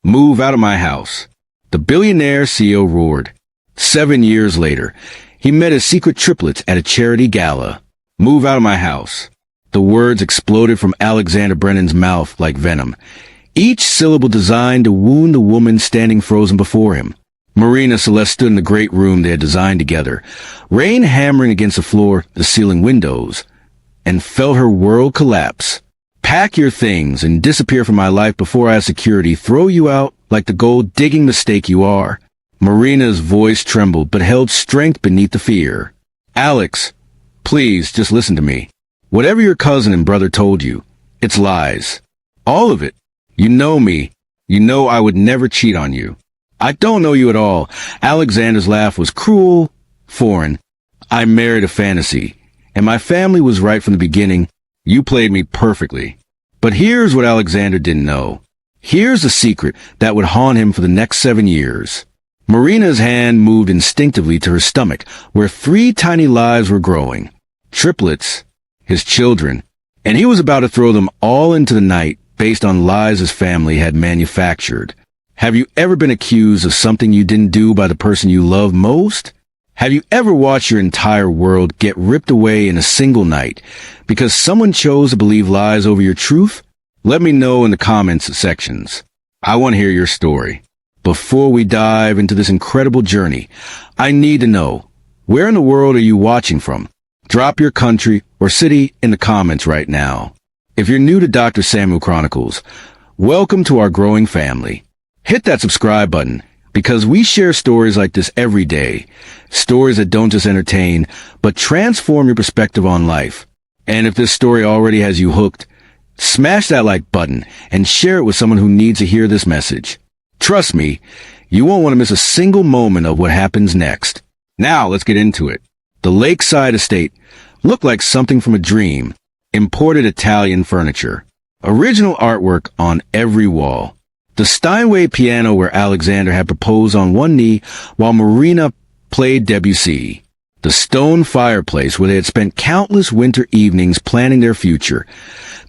Move out of my house. The billionaire CEO roared. 7 years later, he met his secret triplets at a charity gala. Move out of my house. The words exploded from Alexander Brennan's mouth like venom, each syllable designed to wound the woman standing frozen before him. Marina Celeste stood in the great room they had designed together, rain hammering against the floor, the ceiling windows, and felt her world collapse. Pack your things and disappear from my life before I have security throw you out like the gold-digging mistake you are. Marina's voice trembled but held strength beneath the fear. Alex, please just listen to me. Whatever your cousin and brother told you, it's lies. All of it. You know me. You know I would never cheat on you. I don't know you at all. Alexander's laugh was cruel, foreign. I married a fantasy, and my family was right from the beginning. You played me perfectly. But here's what Alexander didn't know. Here's a secret that would haunt him for the next 7 years. Marina's hand moved instinctively to her stomach, where 3 tiny lives were growing. Triplets, his children, and he was about to throw them all into the night based on lies his family had manufactured. Have you ever been accused of something you didn't do by the person you love most? Have you ever watched your entire world get ripped away in a single night because someone chose to believe lies over your truth? Let me know in the comments sections. I want to hear your story. Before we dive into this incredible journey, I need to know, where in the world are you watching from? Drop your country or city in the comments right now. If you're new to Dr. Samuel Chronicles, welcome to our growing family. Hit that subscribe button, because we share stories like this every day. Stories that don't just entertain, but transform your perspective on life. And if this story already has you hooked, smash that like button and share it with someone who needs to hear this message. Trust me, you won't want to miss a single moment of what happens next. Now let's get into it. The lakeside estate looked like something from a dream. Imported Italian furniture. Original artwork on every wall. The Steinway piano where Alexander had proposed on one knee while Marina played Debussy. The stone fireplace where they had spent countless winter evenings planning their future,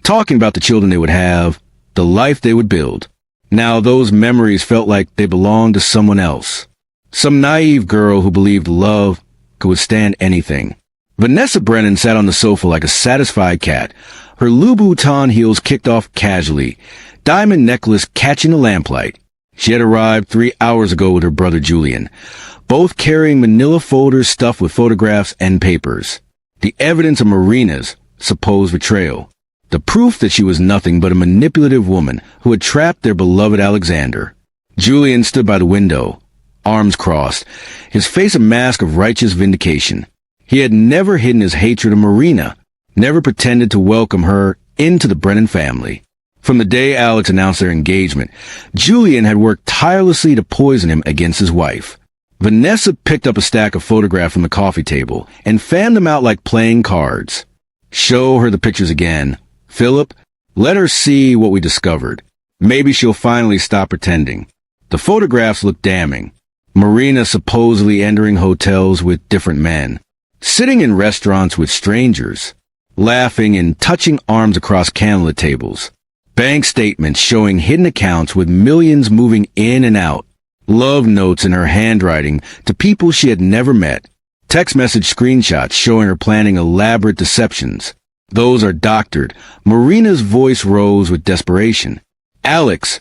talking about the children they would have, the life they would build. Now those memories felt like they belonged to someone else. Some naive girl who believed love could withstand anything. Vanessa Brennan sat on the sofa like a satisfied cat, her Louboutin heels kicked off casually, diamond necklace catching the lamplight. She had arrived 3 hours ago with her brother Julian, both carrying manila folders stuffed with photographs and papers. The evidence of Marina's supposed betrayal. The proof that she was nothing but a manipulative woman who had trapped their beloved Alexander. Julian stood by the window, arms crossed, his face a mask of righteous vindication. He had never hidden his hatred of Marina, never pretended to welcome her into the Brennan family. From the day Alex announced their engagement, Julian had worked tirelessly to poison him against his wife. Vanessa picked up a stack of photographs from the coffee table and fanned them out like playing cards. Show her the pictures again. Philip, let her see what we discovered. Maybe she'll finally stop pretending. The photographs looked damning. Marina supposedly entering hotels with different men, sitting in restaurants with strangers, laughing and touching arms across candlelit tables. Bank statements showing hidden accounts with millions moving in and out. Love notes in her handwriting to people she had never met. Text message screenshots showing her planning elaborate deceptions. Those are doctored. Marina's voice rose with desperation. Alex,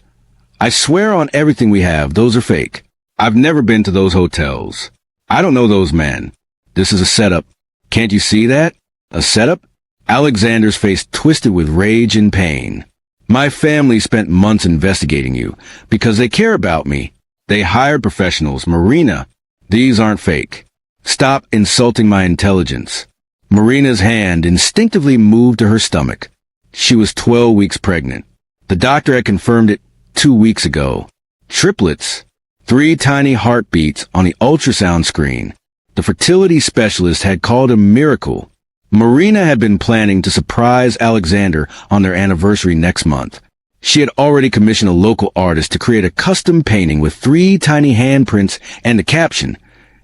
I swear on everything we have, those are fake. I've never been to those hotels. I don't know those men. This is a setup. Can't you see that? A setup? Alexander's face twisted with rage and pain. My family spent months investigating you because they care about me. They hired professionals. Marina, these aren't fake. Stop insulting my intelligence. Marina's hand instinctively moved to her stomach. She was 12 weeks pregnant. The doctor had confirmed it 2 weeks ago. Triplets. 3 tiny heartbeats on the ultrasound screen. The fertility specialist had called a miracle. Marina had been planning to surprise Alexander on their anniversary next month. She had already commissioned a local artist to create a custom painting with 3 tiny handprints and the caption,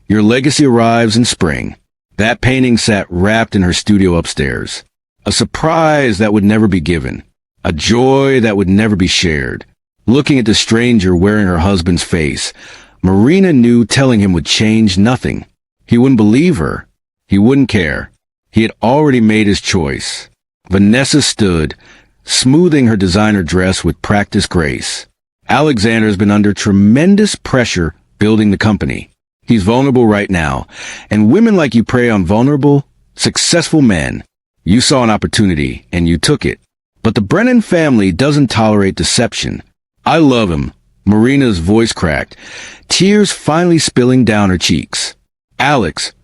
"Your legacy arrives in spring." That painting sat wrapped in her studio upstairs. A surprise that would never be given. A joy that would never be shared. Looking at the stranger wearing her husband's face, Marina knew telling him would change nothing. He wouldn't believe her. He wouldn't care. He had already made his choice. Vanessa stood, smoothing her designer dress with practiced grace. Alexander has been under tremendous pressure building the company. He's vulnerable right now, and women like you prey on vulnerable, successful men. You saw an opportunity, and you took it. But the Brennan family doesn't tolerate deception. I love him. Marina's voice cracked, tears finally spilling down her cheeks. Alex,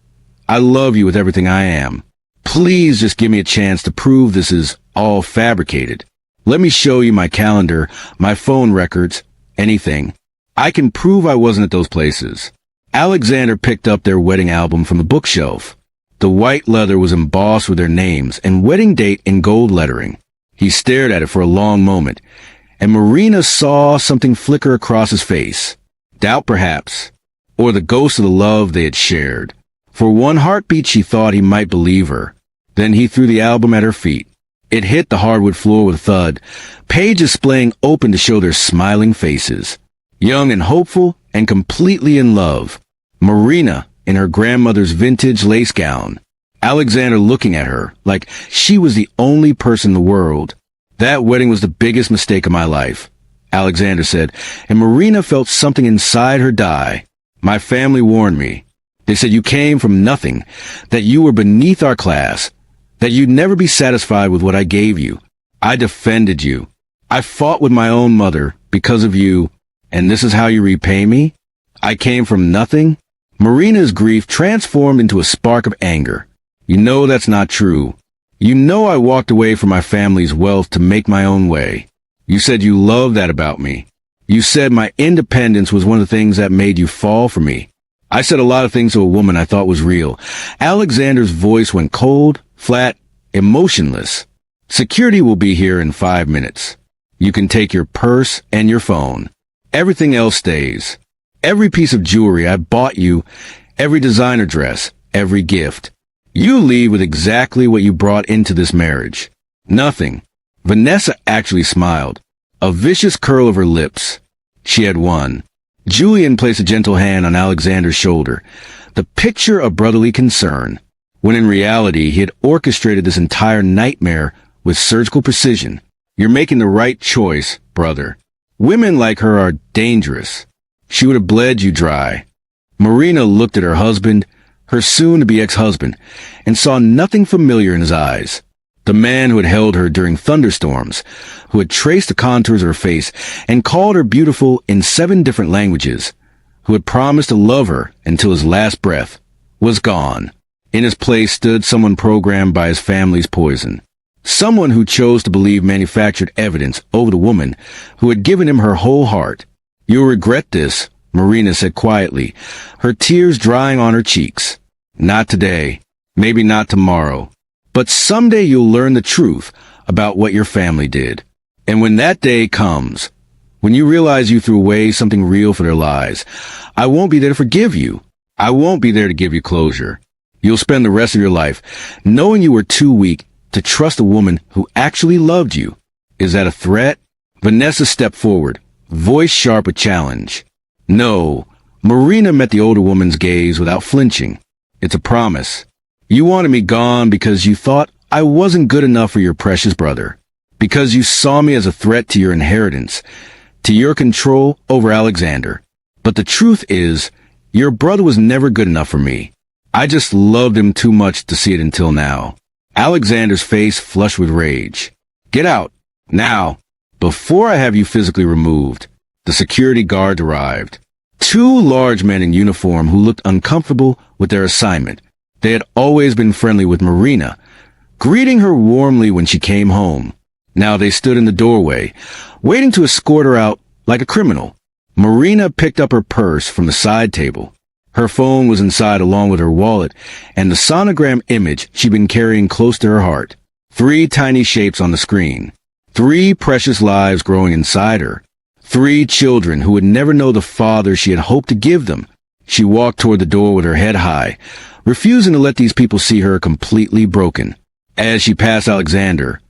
I love you with everything I am. Please just give me a chance to prove this is all fabricated. Let me show you my calendar, my phone records, anything. I can prove I wasn't at those places. Alexander picked up their wedding album from the bookshelf. The white leather was embossed with their names and wedding date in gold lettering. He stared at it for a long moment, and Marina saw something flicker across his face. Doubt, perhaps, or the ghost of the love they had shared. For one heartbeat, she thought he might believe her. Then he threw the album at her feet. It hit the hardwood floor with a thud, pages splaying open to show their smiling faces. Young and hopeful and completely in love. Marina in her grandmother's vintage lace gown. Alexander looking at her like she was the only person in the world. That wedding was the biggest mistake of my life, Alexander said, and Marina felt something inside her die. My family warned me. They said you came from nothing, that you were beneath our class, that you'd never be satisfied with what I gave you. I defended you. I fought with my own mother because of you, and this is how you repay me? I came from nothing? Marina's grief transformed into a spark of anger. You know that's not true. You know I walked away from my family's wealth to make my own way. You said you loved that about me. You said my independence was one of the things that made you fall for me. I said a lot of things to a woman I thought was real. Alexander's voice went cold, flat, emotionless. Security will be here in 5 minutes. You can take your purse and your phone. Everything else stays. Every piece of jewelry I bought you, every designer dress, every gift. You leave with exactly what you brought into this marriage. Nothing. Vanessa actually smiled. A vicious curl of her lips. She had won. Julian placed a gentle hand on Alexander's shoulder, the picture of brotherly concern, when in reality he had orchestrated this entire nightmare with surgical precision. You're making the right choice, brother. Women like her are dangerous. She would have bled you dry. Marina looked at her husband, her soon-to-be ex-husband, and saw nothing familiar in his eyes. The man who had held her during thunderstorms, who had traced the contours of her face and called her beautiful in 7 different languages, who had promised to love her until his last breath, was gone. In his place stood someone programmed by his family's poison. Someone who chose to believe manufactured evidence over the woman who had given him her whole heart. You'll regret this, Marina said quietly, her tears drying on her cheeks. Not today, maybe not tomorrow, but someday you'll learn the truth about what your family did. And when that day comes, when you realize you threw away something real for their lives, I won't be there to forgive you. I won't be there to give you closure. You'll spend the rest of your life knowing you were too weak to trust a woman who actually loved you. Is that a threat? Vanessa stepped forward, voice sharp with challenge. No. Marina met the older woman's gaze without flinching. It's a promise. You wanted me gone because you thought I wasn't good enough for your precious brother. Because you saw me as a threat to your inheritance, to your control over Alexander. But the truth is, your brother was never good enough for me. I just loved him too much to see it until now. Alexander's face flushed with rage. Get out, now, before I have you physically removed. The security guard arrived. 2 large men in uniform who looked uncomfortable with their assignment. They had always been friendly with Marina, greeting her warmly when she came home. Now they stood in the doorway, waiting to escort her out like a criminal. Marina picked up her purse from the side table. Her phone was inside along with her wallet and the sonogram image she'd been carrying close to her heart. 3 tiny shapes on the screen. 3 precious lives growing inside her. 3 children who would never know the father she had hoped to give them. She walked toward the door with her head high, refusing to let these people see her completely broken. As she passed Alexander,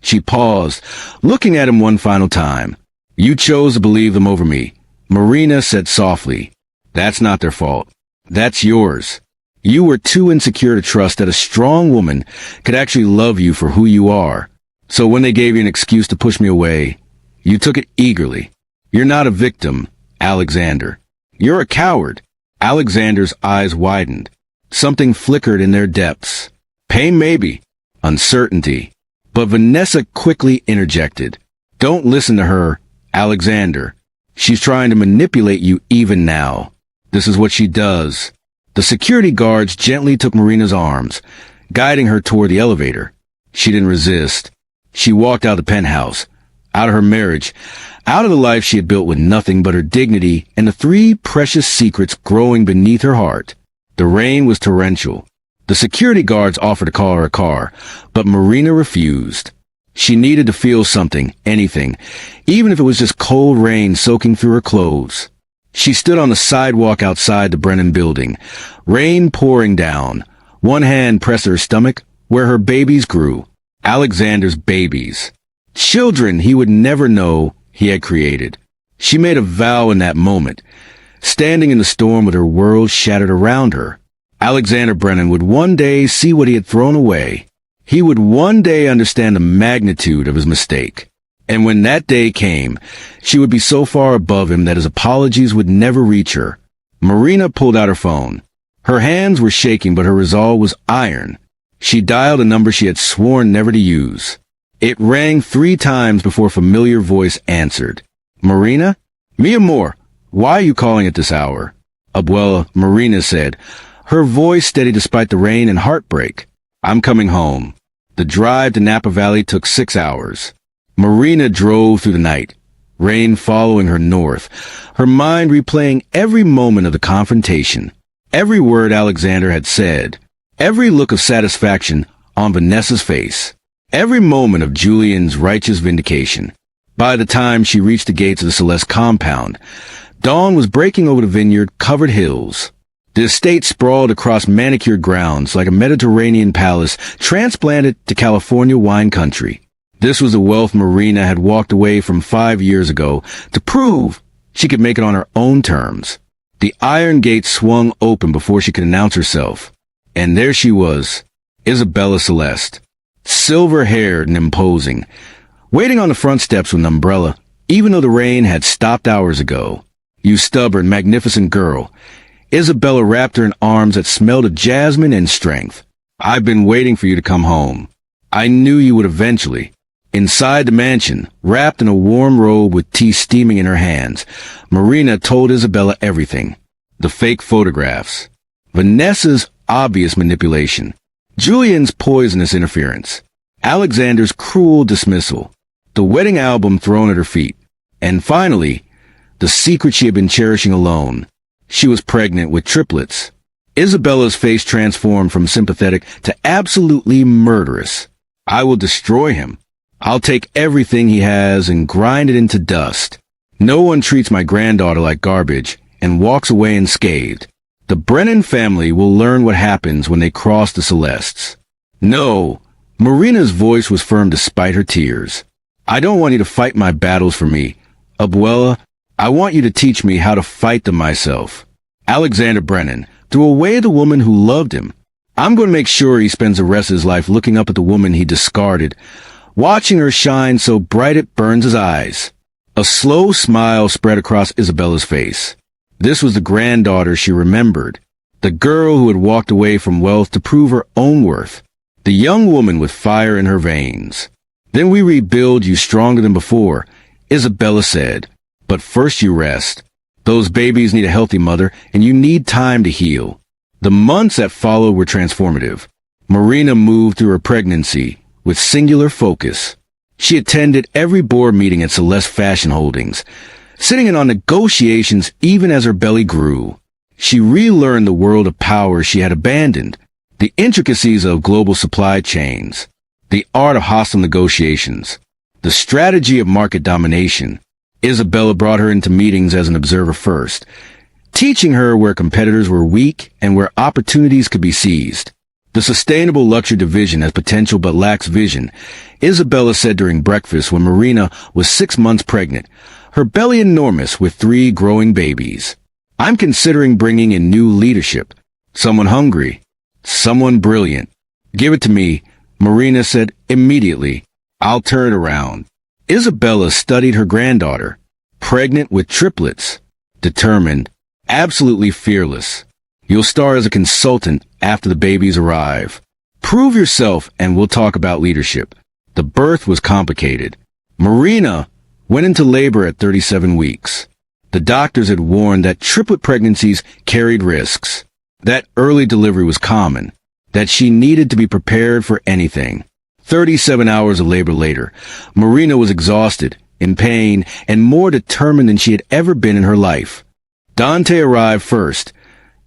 she paused, looking at him one final time. You chose to believe them over me. Marina said softly. That's not their fault. That's yours. You were too insecure to trust that a strong woman could actually love you for who you are. So when they gave you an excuse to push me away, you took it eagerly. You're not a victim, Alexander. You're a coward. Alexander's eyes widened. Something flickered in their depths. Pain maybe. Uncertainty. But Vanessa quickly interjected. Don't listen to her, Alexander. She's trying to manipulate you even now. This is what she does. The security guards gently took Marina's arms, guiding her toward the elevator. She didn't resist. She walked out of the penthouse, out of her marriage, out of the life she had built with nothing but her dignity and the 3 precious secrets growing beneath her heart. The rain was torrential. The security guards offered to call her a car, but Marina refused. She needed to feel something, anything, even if it was just cold rain soaking through her clothes. She stood on the sidewalk outside the Brennan building, rain pouring down. One hand pressed her stomach, where her babies grew. Alexander's babies. Children he would never know he had created. She made a vow in that moment, standing in the storm with her world shattered around her. Alexander Brennan would one day see what he had thrown away. He would one day understand the magnitude of his mistake. And when that day came, she would be so far above him that his apologies would never reach her. Marina pulled out her phone. Her hands were shaking, but her resolve was iron. She dialed a number she had sworn never to use. It rang 3 times before a familiar voice answered. Marina? Mi amor, why are you calling at this hour? Abuela, Marina said, her voice steady despite the rain and heartbreak. I'm coming home. The drive to Napa Valley took 6 hours. Marina drove through the night, rain following her north, her mind replaying every moment of the confrontation, every word Alexander had said, every look of satisfaction on Vanessa's face, every moment of Julian's righteous vindication. By the time she reached the gates of the Celeste compound, dawn was breaking over the vineyard-covered hills. The estate sprawled across manicured grounds like a Mediterranean palace transplanted to California wine country. This was the wealth Marina had walked away from 5 years ago to prove she could make it on her own terms. The iron gate swung open before she could announce herself. And there she was, Isabella Celeste, silver-haired and imposing, waiting on the front steps with an umbrella, even though the rain had stopped hours ago. You stubborn, magnificent girl. Isabella wrapped her in arms that smelled of jasmine and strength. I've been waiting for you to come home. I knew you would eventually. Inside the mansion, wrapped in a warm robe with tea steaming in her hands, Marina told Isabella everything. The fake photographs. Vanessa's obvious manipulation. Julian's poisonous interference. Alexander's cruel dismissal. The wedding album thrown at her feet. And finally, the secret she had been cherishing alone. She was pregnant with triplets. Isabella's face transformed from sympathetic to absolutely murderous. I will destroy him. I'll take everything he has and grind it into dust. No one treats my granddaughter like garbage and walks away unscathed. The Brennan family will learn what happens when they cross the Celestes. No, Marina's voice was firm despite her tears. I don't want you to fight my battles for me. Abuela, I want you to teach me how to fight them myself. Alexander Brennan threw away the woman who loved him. I'm going to make sure he spends the rest of his life looking up at the woman he discarded, watching her shine so bright it burns his eyes. A slow smile spread across Isabella's face. This was the granddaughter she remembered, the girl who had walked away from wealth to prove her own worth, the young woman with fire in her veins. Then we rebuild you stronger than before, Isabella said. But first you rest. Those babies need a healthy mother, and you need time to heal. The months that followed were transformative. Marina moved through her pregnancy with singular focus. She attended every board meeting at Celeste Fashion Holdings, sitting in on negotiations even as her belly grew. She relearned the world of power she had abandoned, the intricacies of global supply chains, the art of hostile negotiations, the strategy of market domination. Isabella brought her into meetings as an observer first, teaching her where competitors were weak and where opportunities could be seized. The sustainable luxury division has potential but lacks vision, Isabella said during breakfast when Marina was 6 months pregnant, her belly enormous with 3 growing babies. I'm considering bringing in new leadership. Someone hungry. Someone brilliant. Give it to me, Marina said immediately. I'll turn it around. Isabella studied her granddaughter. Pregnant with triplets. Determined. Absolutely fearless. You'll star as a consultant after the babies arrive. Prove yourself and we'll talk about leadership. The birth was complicated. Marina went into labor at 37 weeks. The doctors had warned that triplet pregnancies carried risks, that early delivery was common, that she needed to be prepared for anything. 37 hours of labor later, Marina was exhausted, in pain, and more determined than she had ever been in her life. Dante arrived first,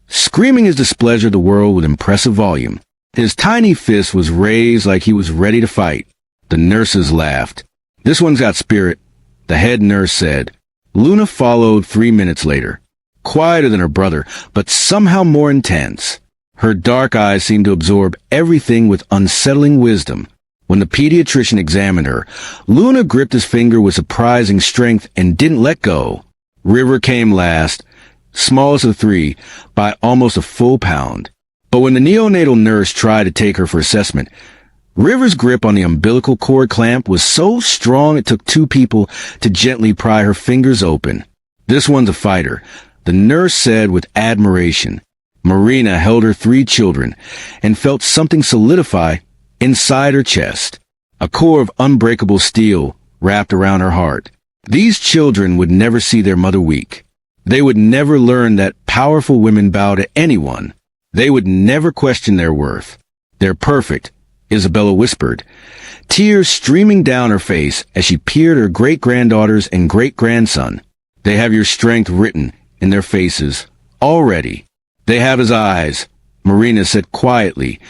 screaming his displeasure at the world with impressive volume. His tiny fist was raised like he was ready to fight. The nurses laughed. "This one's got spirit," the head nurse said. Luna followed 3 minutes later, quieter than her brother, but somehow more intense. Her dark eyes seemed to absorb everything with unsettling wisdom. When the pediatrician examined her, Luna gripped his finger with surprising strength and didn't let go. River came last, smallest of 3, by almost a full pound. But when the neonatal nurse tried to take her for assessment, River's grip on the umbilical cord clamp was so strong it took 2 people to gently pry her fingers open. "This one's a fighter," the nurse said with admiration. Marina held her 3 children and felt something solidify inside her chest. A core of unbreakable steel wrapped around her heart. These children would never see their mother weak. They would never learn that powerful women bow to anyone. They would never question their worth. "They're perfect," Isabella whispered, tears streaming down her face as she peered at her great-granddaughters and great-grandson. "They have your strength written in their faces already." "They have his eyes," Marina said quietly,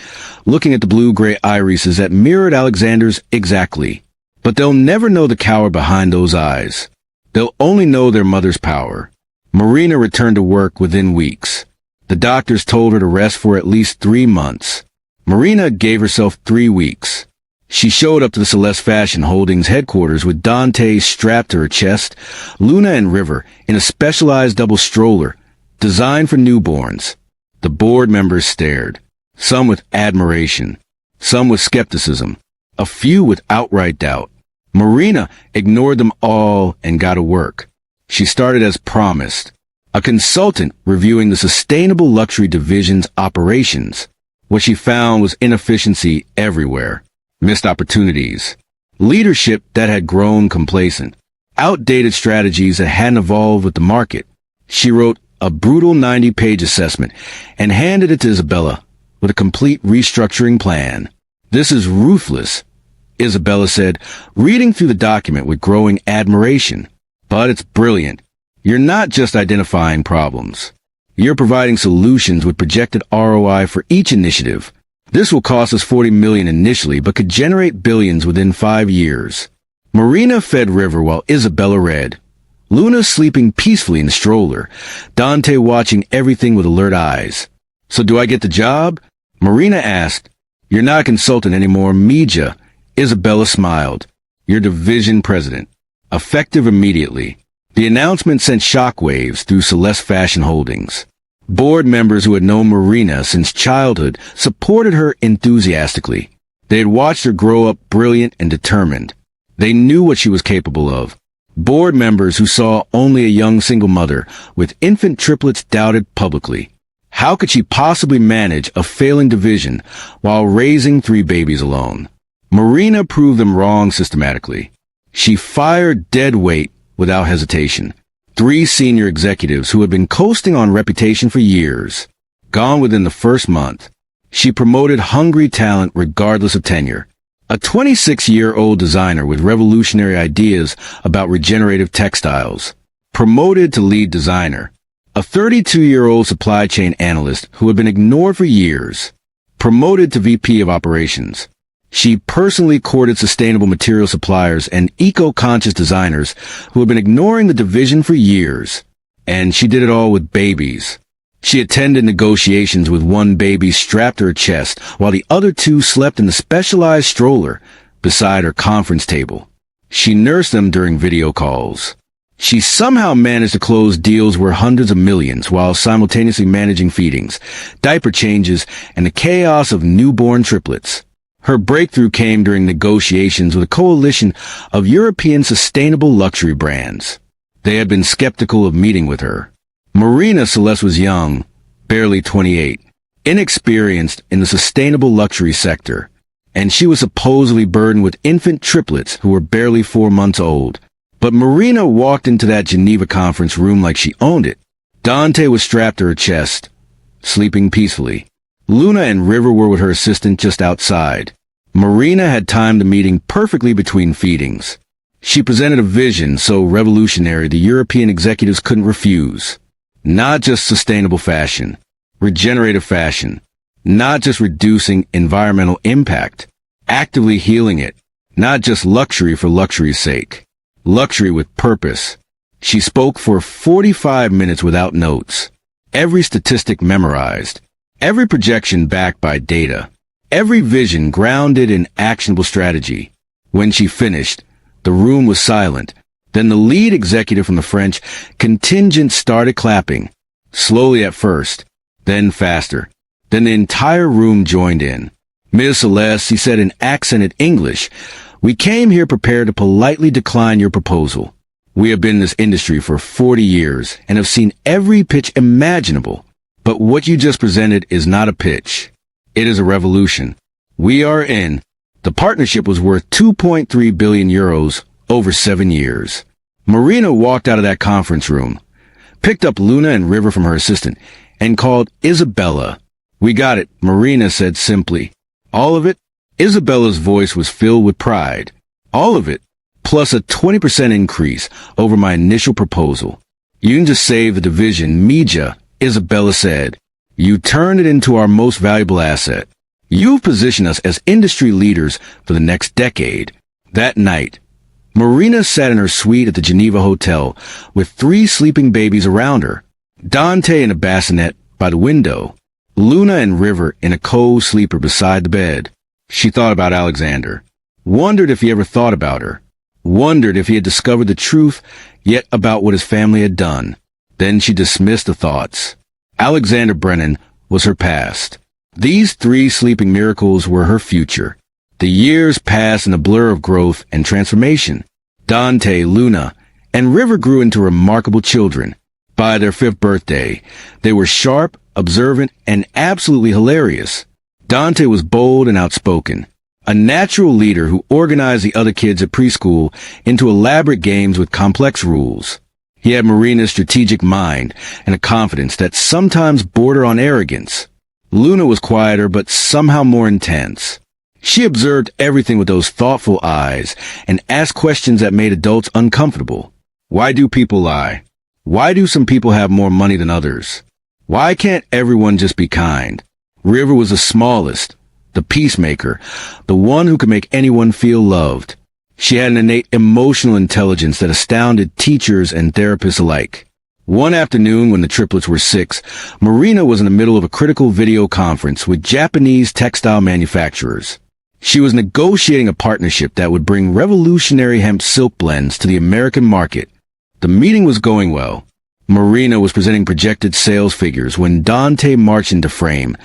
looking at the blue-gray irises that mirrored Alexander's exactly. "But they'll never know the coward behind those eyes. They'll only know their mother's power." Marina returned to work within weeks. The doctors told her to rest for at least 3 months. Marina gave herself 3 weeks. She showed up to the Celeste Fashion Holdings headquarters with Dante strapped to her chest, Luna and River in a specialized double stroller designed for newborns. The board members stared, some with admiration, some with skepticism, a few with outright doubt. Marina ignored them all and got to work. She started as promised, a consultant reviewing the Sustainable Luxury Division's operations. What she found was inefficiency everywhere, missed opportunities, leadership that had grown complacent, outdated strategies that hadn't evolved with the market. She wrote a brutal 90-page assessment and handed it to Isabella with a complete restructuring plan. "This is ruthless," Isabella said, reading through the document with growing admiration. "But it's brilliant. You're not just identifying problems. You're providing solutions with projected ROI for each initiative. This will cost us $40 million initially, but could generate billions within 5 years." Marina fed River while Isabella read. Luna sleeping peacefully in the stroller, Dante watching everything with alert eyes. "So do I get the job?" Marina asked. "You're not a consultant anymore, Mija." Isabella smiled. "You're division president. Effective immediately." The announcement sent shockwaves through Celeste Fashion Holdings. Board members who had known Marina since childhood supported her enthusiastically. They had watched her grow up brilliant and determined. They knew what she was capable of. Board members who saw only a young single mother with infant triplets doubted publicly. How could she possibly manage a failing division while raising 3 babies alone? Marina proved them wrong systematically. She fired dead weight without hesitation. 3 senior executives who had been coasting on reputation for years, gone within the first month. She promoted hungry talent regardless of tenure. A 26-year-old designer with revolutionary ideas about regenerative textiles, promoted to lead designer. A 32-year-old supply chain analyst who had been ignored for years, promoted to VP of operations. She personally courted sustainable material suppliers and eco-conscious designers who had been ignoring the division for years. And she did it all with babies. She attended negotiations with 1 baby strapped to her chest while the other 2 slept in the specialized stroller beside her conference table. She nursed them during video calls. She somehow managed to close deals worth hundreds of millions while simultaneously managing feedings, diaper changes, and the chaos of newborn triplets. Her breakthrough came during negotiations with a coalition of European sustainable luxury brands. They had been skeptical of meeting with her. Marina Celeste was young, barely 28, inexperienced in the sustainable luxury sector, and she was supposedly burdened with infant triplets who were barely 4 months old. But Marina walked into that Geneva conference room like she owned it. Dante was strapped to her chest, sleeping peacefully. Luna and River were with her assistant just outside. Marina had timed the meeting perfectly between feedings. She presented a vision so revolutionary the European executives couldn't refuse. Not just sustainable fashion, regenerative fashion. Not just reducing environmental impact, actively healing it. Not just luxury for luxury's sake. Luxury with purpose. She spoke for 45 minutes without notes. Every statistic memorized. Every projection backed by data. Every vision grounded in actionable strategy. When she finished, the room was silent. Then the lead executive from the French contingent started clapping. Slowly at first, then faster. Then the entire room joined in. Ms. Celeste, he said in accented English, "We came here prepared to politely decline your proposal. We have been in this industry for 40 years and have seen every pitch imaginable. But what you just presented is not a pitch. It is a revolution. We are in." The partnership was worth 2.3 billion euros over 7 years. Marina walked out of that conference room, picked up Luna and River from her assistant, and called Isabella. "We got it," Marina said simply. "All of it?" Isabella's voice was filled with pride. "All of it, plus a 20% increase over my initial proposal. You can just save the division, Mija," Isabella said. "You turned it into our most valuable asset. You've positioned us as industry leaders for the next decade." That night, Marina sat in her suite at the Geneva Hotel with 3 sleeping babies around her. Dante in a bassinet by the window. Luna and River in a co-sleeper beside the bed. She thought about Alexander. Wondered if he ever thought about her. Wondered if he had discovered the truth yet about what his family had done. Then she dismissed the thoughts. Alexander Brennan was her past. These 3 sleeping miracles were her future. The years passed in a blur of growth and transformation. Dante, Luna, and River grew into remarkable children. By their 5th birthday, they were sharp, observant, and absolutely hilarious. Dante was bold and outspoken, a natural leader who organized the other kids at preschool into elaborate games with complex rules. He had Marina's strategic mind and a confidence that sometimes bordered on arrogance. Luna was quieter but somehow more intense. She observed everything with those thoughtful eyes and asked questions that made adults uncomfortable. Why do people lie? Why do some people have more money than others? Why can't everyone just be kind? River was the smallest, the peacemaker, the one who could make anyone feel loved. She had an innate emotional intelligence that astounded teachers and therapists alike. One afternoon when the triplets were 6, Marina was in the middle of a critical video conference with Japanese textile manufacturers. She was negotiating a partnership that would bring revolutionary hemp silk blends to the American market. The meeting was going well. Marina was presenting projected sales figures when Dante marched into frame,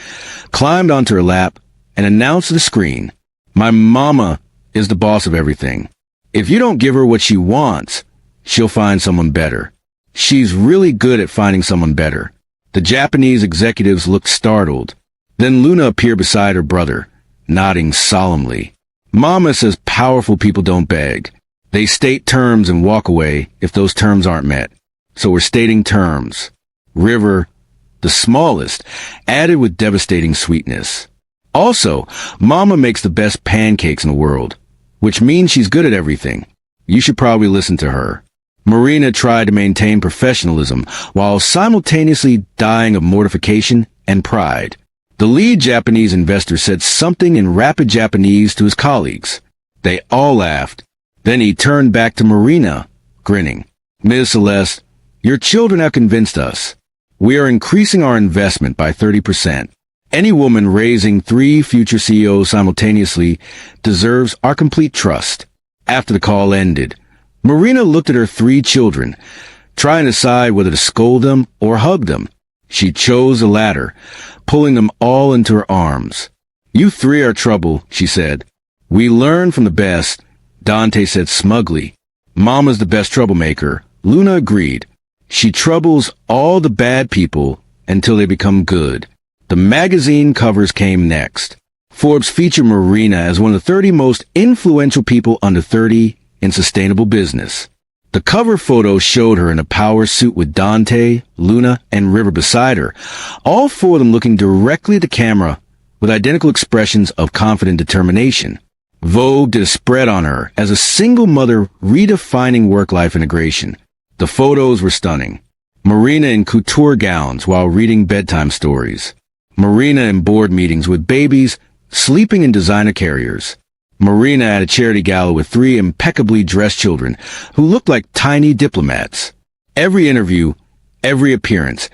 climbed onto her lap, and announced to the screen, "My mama is the boss of everything. If you don't give her what she wants, she'll find someone better. She's really good at finding someone better." The Japanese executives looked startled. Then Luna appeared beside her brother, nodding solemnly. "Mama says powerful people don't beg. They state terms and walk away if those terms aren't met. So we're stating terms." River, the smallest, added with devastating sweetness. "Also, Mama makes the best pancakes in the world, which means she's good at everything. You should probably listen to her." Marina tried to maintain professionalism while simultaneously dying of mortification and pride. The lead Japanese investor said something in rapid Japanese to his colleagues. They all laughed. Then he turned back to Marina, grinning. "Ms. Celeste, your children have convinced us. We are increasing our investment by 30%. Any woman raising 3 future CEOs simultaneously deserves our complete trust." After the call ended, Marina looked at her 3 children, trying to decide whether to scold them or hug them. She chose the latter, pulling them all into her arms. "You 3 are trouble," she said. "We learn from the best," Dante said smugly. "Mama's the best troublemaker," Luna agreed. "She troubles all the bad people until they become good." The magazine covers came next. Forbes featured Marina as one of the 30 most influential people under 30 in sustainable business. The cover photo showed her in a power suit with Dante, Luna, and River beside her, all 4 of them looking directly at the camera with identical expressions of confident determination. Vogue did a spread on her as a single mother redefining work-life integration. The photos were stunning. Marina in couture gowns while reading bedtime stories. Marina in board meetings with babies, sleeping in designer carriers. Marina at a charity gala with 3 impeccably dressed children who looked like tiny diplomats. Every interview, every appearance,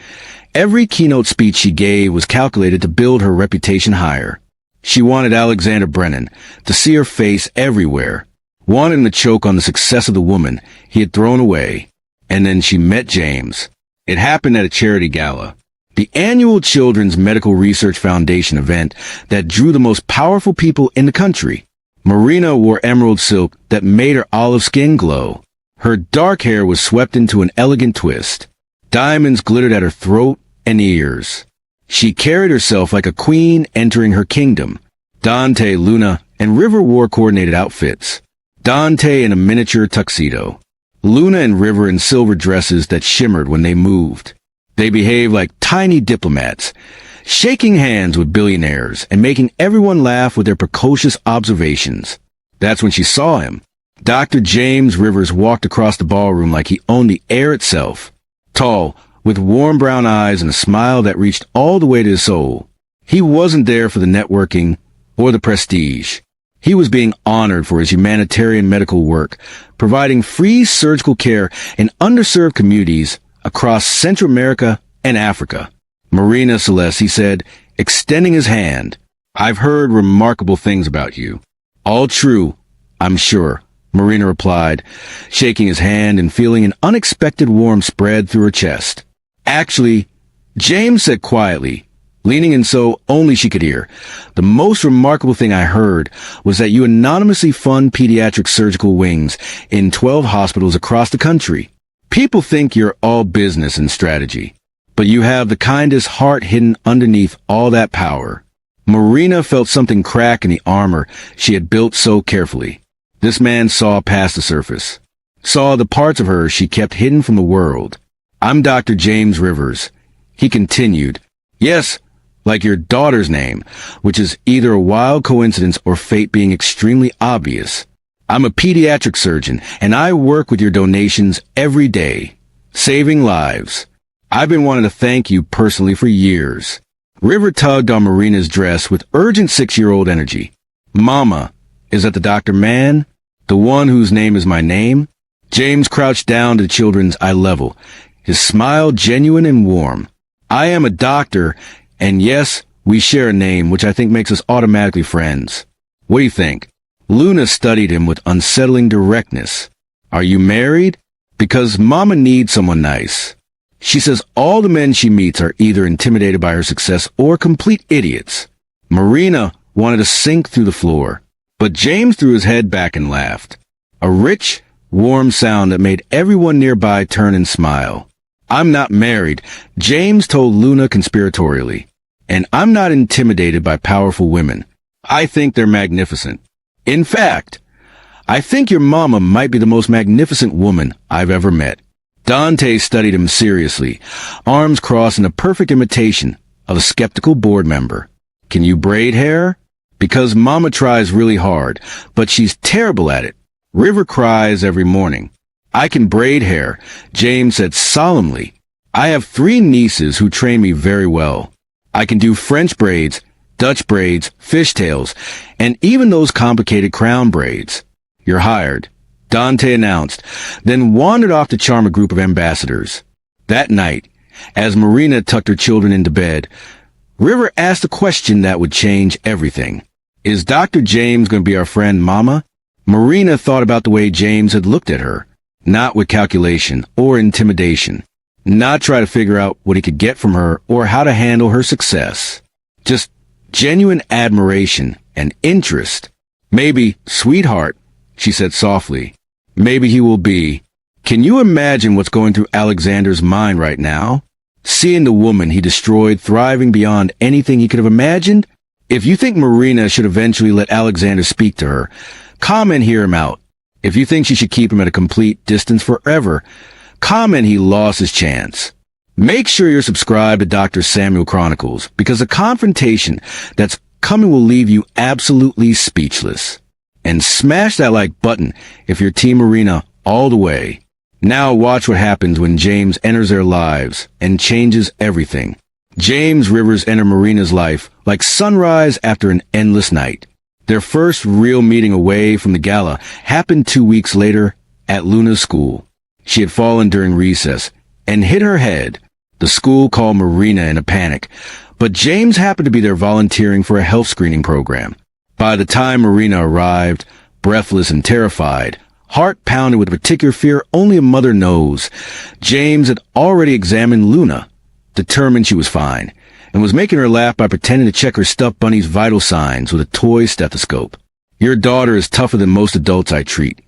every keynote speech she gave was calculated to build her reputation higher. She wanted Alexander Brennan to see her face everywhere, wanted him to choke on the success of the woman he had thrown away. And then she met James. It happened at a charity gala, the annual Children's Medical Research Foundation event that drew the most powerful people in the country. Marina wore emerald silk that made her olive skin glow. Her dark hair was swept into an elegant twist. Diamonds glittered at her throat and ears. She carried herself like a queen entering her kingdom. Dante, Luna, and River wore coordinated outfits. Dante in a miniature tuxedo. Luna and River in silver dresses that shimmered when they moved. They behaved like tiny diplomats, shaking hands with billionaires and making everyone laugh with their precocious observations. That's when she saw him. Dr. James Rivers walked across the ballroom like he owned the air itself. Tall, with warm brown eyes and a smile that reached all the way to his soul. He wasn't there for the networking or the prestige. He was being honored for his humanitarian medical work, providing free surgical care in underserved communities across Central America and Africa. "Marina Celeste," he said, extending his hand. "I've heard remarkable things about you." "All true, I'm sure," Marina replied, shaking his hand and feeling an unexpected warmth spread through her chest. "Actually," James said quietly, leaning in so only she could hear, "the most remarkable thing I heard was that you anonymously fund pediatric surgical wings in 12 hospitals across the country. People think you're all business and strategy, but you have the kindest heart hidden underneath all that power." Marina felt something crack in the armor she had built so carefully. This man saw past the surface, saw the parts of her she kept hidden from the world. "I'm Dr. James Rivers," he continued. "Yes, like your daughter's name, which is either a wild coincidence or fate being extremely obvious. I'm a pediatric surgeon, and I work with your donations every day, saving lives. I've been wanting to thank you personally for years." River tugged on Marina's dress with urgent 6-year-old energy. "Mama, is that the doctor man? The one whose name is my name?" James crouched down to the children's eye level, his smile genuine and warm. "I am a doctor, and yes, we share a name, which I think makes us automatically friends. What do you think?" Luna studied him with unsettling directness. "Are you married? Because Mama needs someone nice. She says all the men she meets are either intimidated by her success or complete idiots." Marina wanted to sink through the floor, but James threw his head back and laughed. A rich, warm sound that made everyone nearby turn and smile. "I'm not married," James told Luna conspiratorially. "And I'm not intimidated by powerful women. I think they're magnificent. In fact, I think your mama might be the most magnificent woman I've ever met." Dante studied him seriously, arms crossed in a perfect imitation of a skeptical board member. "Can you braid hair? Because Mama tries really hard, but she's terrible at it. River cries every morning." "I can braid hair," James said solemnly. "I have 3 nieces who train me very well. I can do French braids, Dutch braids, fishtails, and even those complicated crown braids." "You're hired," Dante announced, then wandered off to charm a group of ambassadors. That night, as Marina tucked her children into bed, River asked a question that would change everything. "Is Dr. James going to be our friend, Mama?" Marina thought about the way James had looked at her, not with calculation or intimidation, not try to figure out what he could get from her or how to handle her success. Just genuine admiration and interest. Maybe, sweetheart, she said softly. Maybe he will be. Can you imagine what's going through Alexander's mind right now? Seeing the woman he destroyed thriving beyond anything he could have imagined? If you think Marina should eventually let Alexander speak to her, comment hear him out. If you think she should keep him at a complete distance forever, comment he lost his chance. Make sure you're subscribed to Dr. Samuel Chronicles, because the confrontation that's coming will leave you absolutely speechless. And smash that like button if you're Team Marina all the way. Now watch what happens when James enters their lives and changes everything. James Rivers entered Marina's life like sunrise after an endless night. Their first real meeting away from the gala happened 2 weeks later at Luna's school. She had fallen during recess and hit her head. The school called Marina in a panic, but James happened to be there volunteering for a health screening program. By the time Marina arrived, breathless and terrified, heart pounded with a particular fear only a mother knows, James had already examined Luna, determined she was fine, and was making her laugh by pretending to check her stuffed bunny's vital signs with a toy stethoscope. Your daughter is tougher than most adults I treat,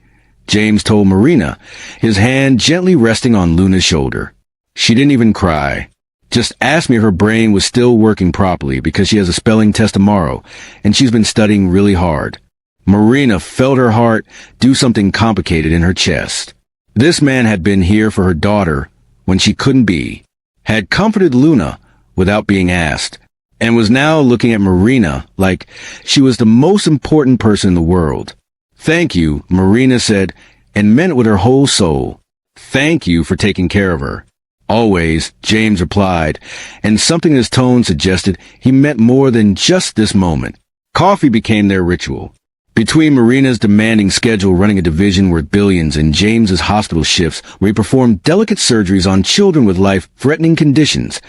James told Marina, his hand gently resting on Luna's shoulder. She didn't even cry. Just asked me if her brain was still working properly because she has a spelling test tomorrow, and she's been studying really hard. Marina felt her heart do something complicated in her chest. This man had been here for her daughter when she couldn't be, had comforted Luna without being asked, and was now looking at Marina like she was the most important person in the world. Thank you, Marina said, and meant it with her whole soul. Thank you for taking care of her. Always, James replied, and something in his tone suggested he meant more than just this moment. Coffee became their ritual. Between Marina's demanding schedule running a division worth billions and James's hospital shifts where he performed delicate surgeries on children with life-threatening conditions,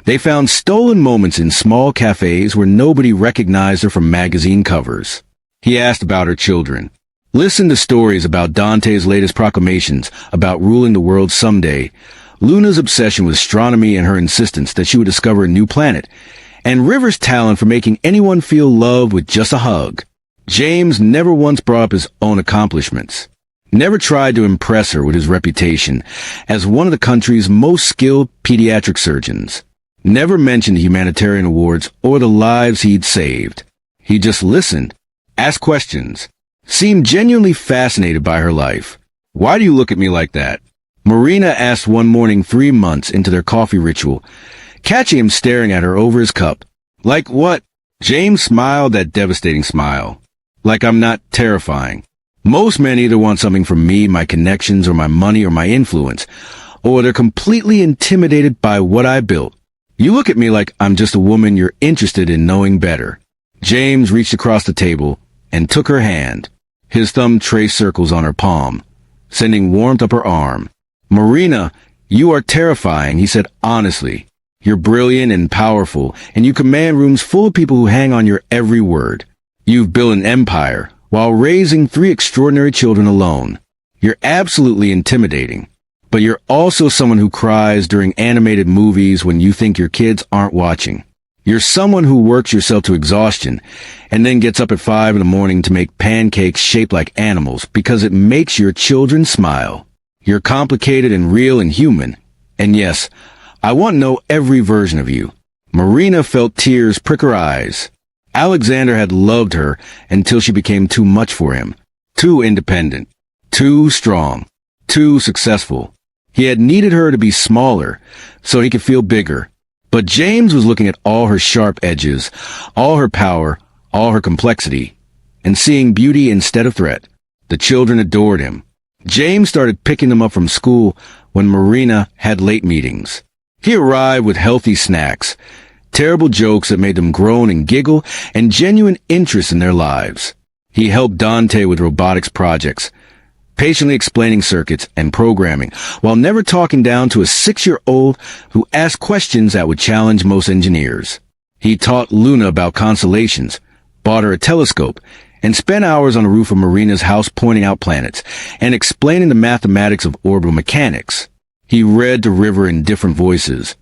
they found stolen moments in small cafes where nobody recognized her from magazine covers. He asked about her children. Listened to stories about Dante's latest proclamations about ruling the world someday, Luna's obsession with astronomy and her insistence that she would discover a new planet, and Rivers' talent for making anyone feel loved with just a hug. James never once brought up his own accomplishments, never tried to impress her with his reputation as one of the country's most skilled pediatric surgeons, never mentioned the humanitarian awards or the lives he'd saved. He just listened, asked questions, seemed genuinely fascinated by her life. Why do you look at me like that? Marina asked one morning 3 months into their coffee ritual, catching him staring at her over his cup. Like what? James smiled that devastating smile. Like I'm not terrifying. Most men either want something from me, my connections, or my money, or my influence, or they're completely intimidated by what I built. You look at me like I'm just a woman you're interested in knowing better. James reached across the table and took her hand. His thumb traced circles on her palm, sending warmth up her arm. Marina, you are terrifying, he said honestly. You're brilliant and powerful, and you command rooms full of people who hang on your every word. You've built an empire while raising 3 extraordinary children alone. You're absolutely intimidating, but you're also someone who cries during animated movies when you think your kids aren't watching. You're someone who works yourself to exhaustion and then gets up at 5 in the morning to make pancakes shaped like animals because it makes your children smile. You're complicated and real and human. And yes, I want to know every version of you. Marina felt tears prick her eyes. Alexander had loved her until she became too much for him. Too independent. Too strong. Too successful. He had needed her to be smaller so he could feel bigger. But James was looking at all her sharp edges, all her power, all her complexity, and seeing beauty instead of threat. The children adored him. James started picking them up from school when Marina had late meetings. He arrived with healthy snacks, terrible jokes that made them groan and giggle, and genuine interest in their lives. He helped Dante with robotics projects, patiently explaining circuits and programming, while never talking down to a 6-year-old who asked questions that would challenge most engineers. He taught Luna about constellations, bought her a telescope, and spent hours on the roof of Marina's house pointing out planets and explaining the mathematics of orbital mechanics. He read to River in different voices,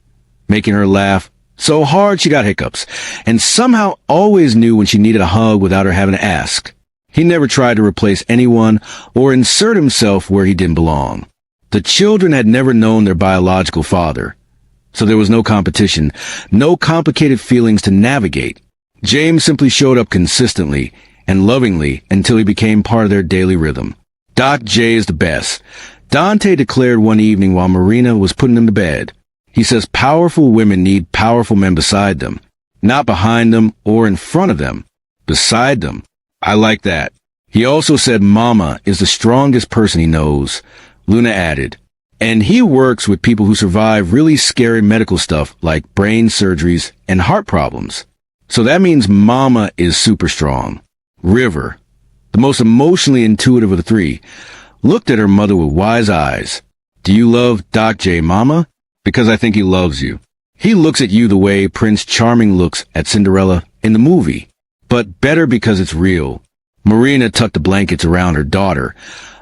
making her laugh so hard she got hiccups, and somehow always knew when she needed a hug without her having to ask. He never tried to replace anyone or insert himself where he didn't belong. The children had never known their biological father, so there was no competition, no complicated feelings to navigate. James simply showed up consistently and lovingly until he became part of their daily rhythm. Doc J is the best. Dante declared one evening while Marina was putting him to bed. He says powerful women need powerful men beside them, not behind them or in front of them, beside them. I like that. He also said Mama is the strongest person he knows. Luna added, and he works with people who survive really scary medical stuff like brain surgeries and heart problems. So that means Mama is super strong. River, the most emotionally intuitive of the three, looked at her mother with wise eyes. Do you love Doc J, Mama? Because I think he loves you. He looks at you the way Prince Charming looks at Cinderella in the movie, but better because it's real. Marina tucked the blankets around her daughter,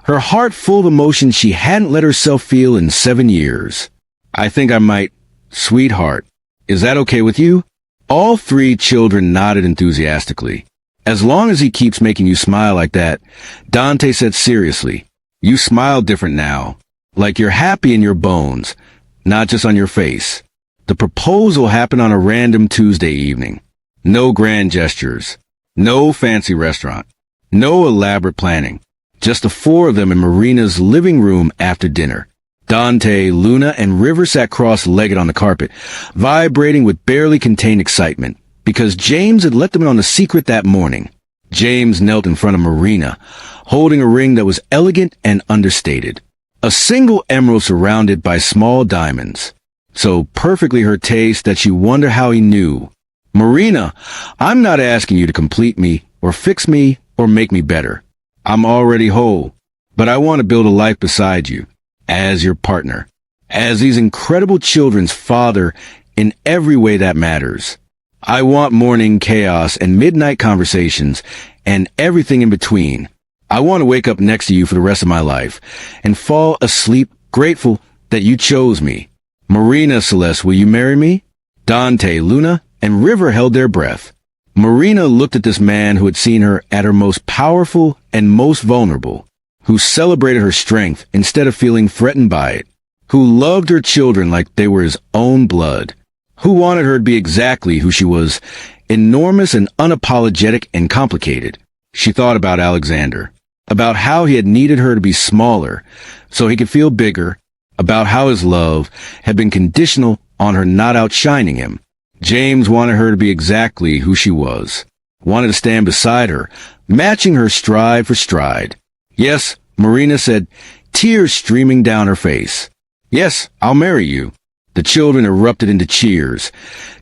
her heart full of emotions she hadn't let herself feel in 7 years. I think I might. Sweetheart, is that okay with you? All three children nodded enthusiastically. As long as he keeps making you smile like that, Dante said seriously, you smile different now, like you're happy in your bones, not just on your face. The proposal happened on a random Tuesday evening. No grand gestures, no fancy restaurant, no elaborate planning. Just the four of them in Marina's living room after dinner. Dante, Luna, and River sat cross-legged on the carpet, vibrating with barely contained excitement, because James had let them in on a secret that morning. James knelt in front of Marina, holding a ring that was elegant and understated. A single emerald surrounded by small diamonds, so perfectly her taste that she wondered how he knew. Marina, I'm not asking you to complete me, or fix me, or make me better. I'm already whole, but I want to build a life beside you, as your partner, as these incredible children's father in every way that matters. I want morning chaos and midnight conversations and everything in between. I want to wake up next to you for the rest of my life and fall asleep grateful that you chose me. Marina, Celeste, will you marry me? Dante, Luna, and River held their breath. Marina looked at this man who had seen her at her most powerful and most vulnerable, who celebrated her strength instead of feeling threatened by it, who loved her children like they were his own blood, who wanted her to be exactly who she was, enormous and unapologetic and complicated. She thought about Alexander, about how he had needed her to be smaller so he could feel bigger, about how his love had been conditional on her not outshining him. James wanted her to be exactly who she was, wanted to stand beside her, matching her stride for stride. Yes, Marina said, tears streaming down her face. Yes, I'll marry you. The children erupted into cheers,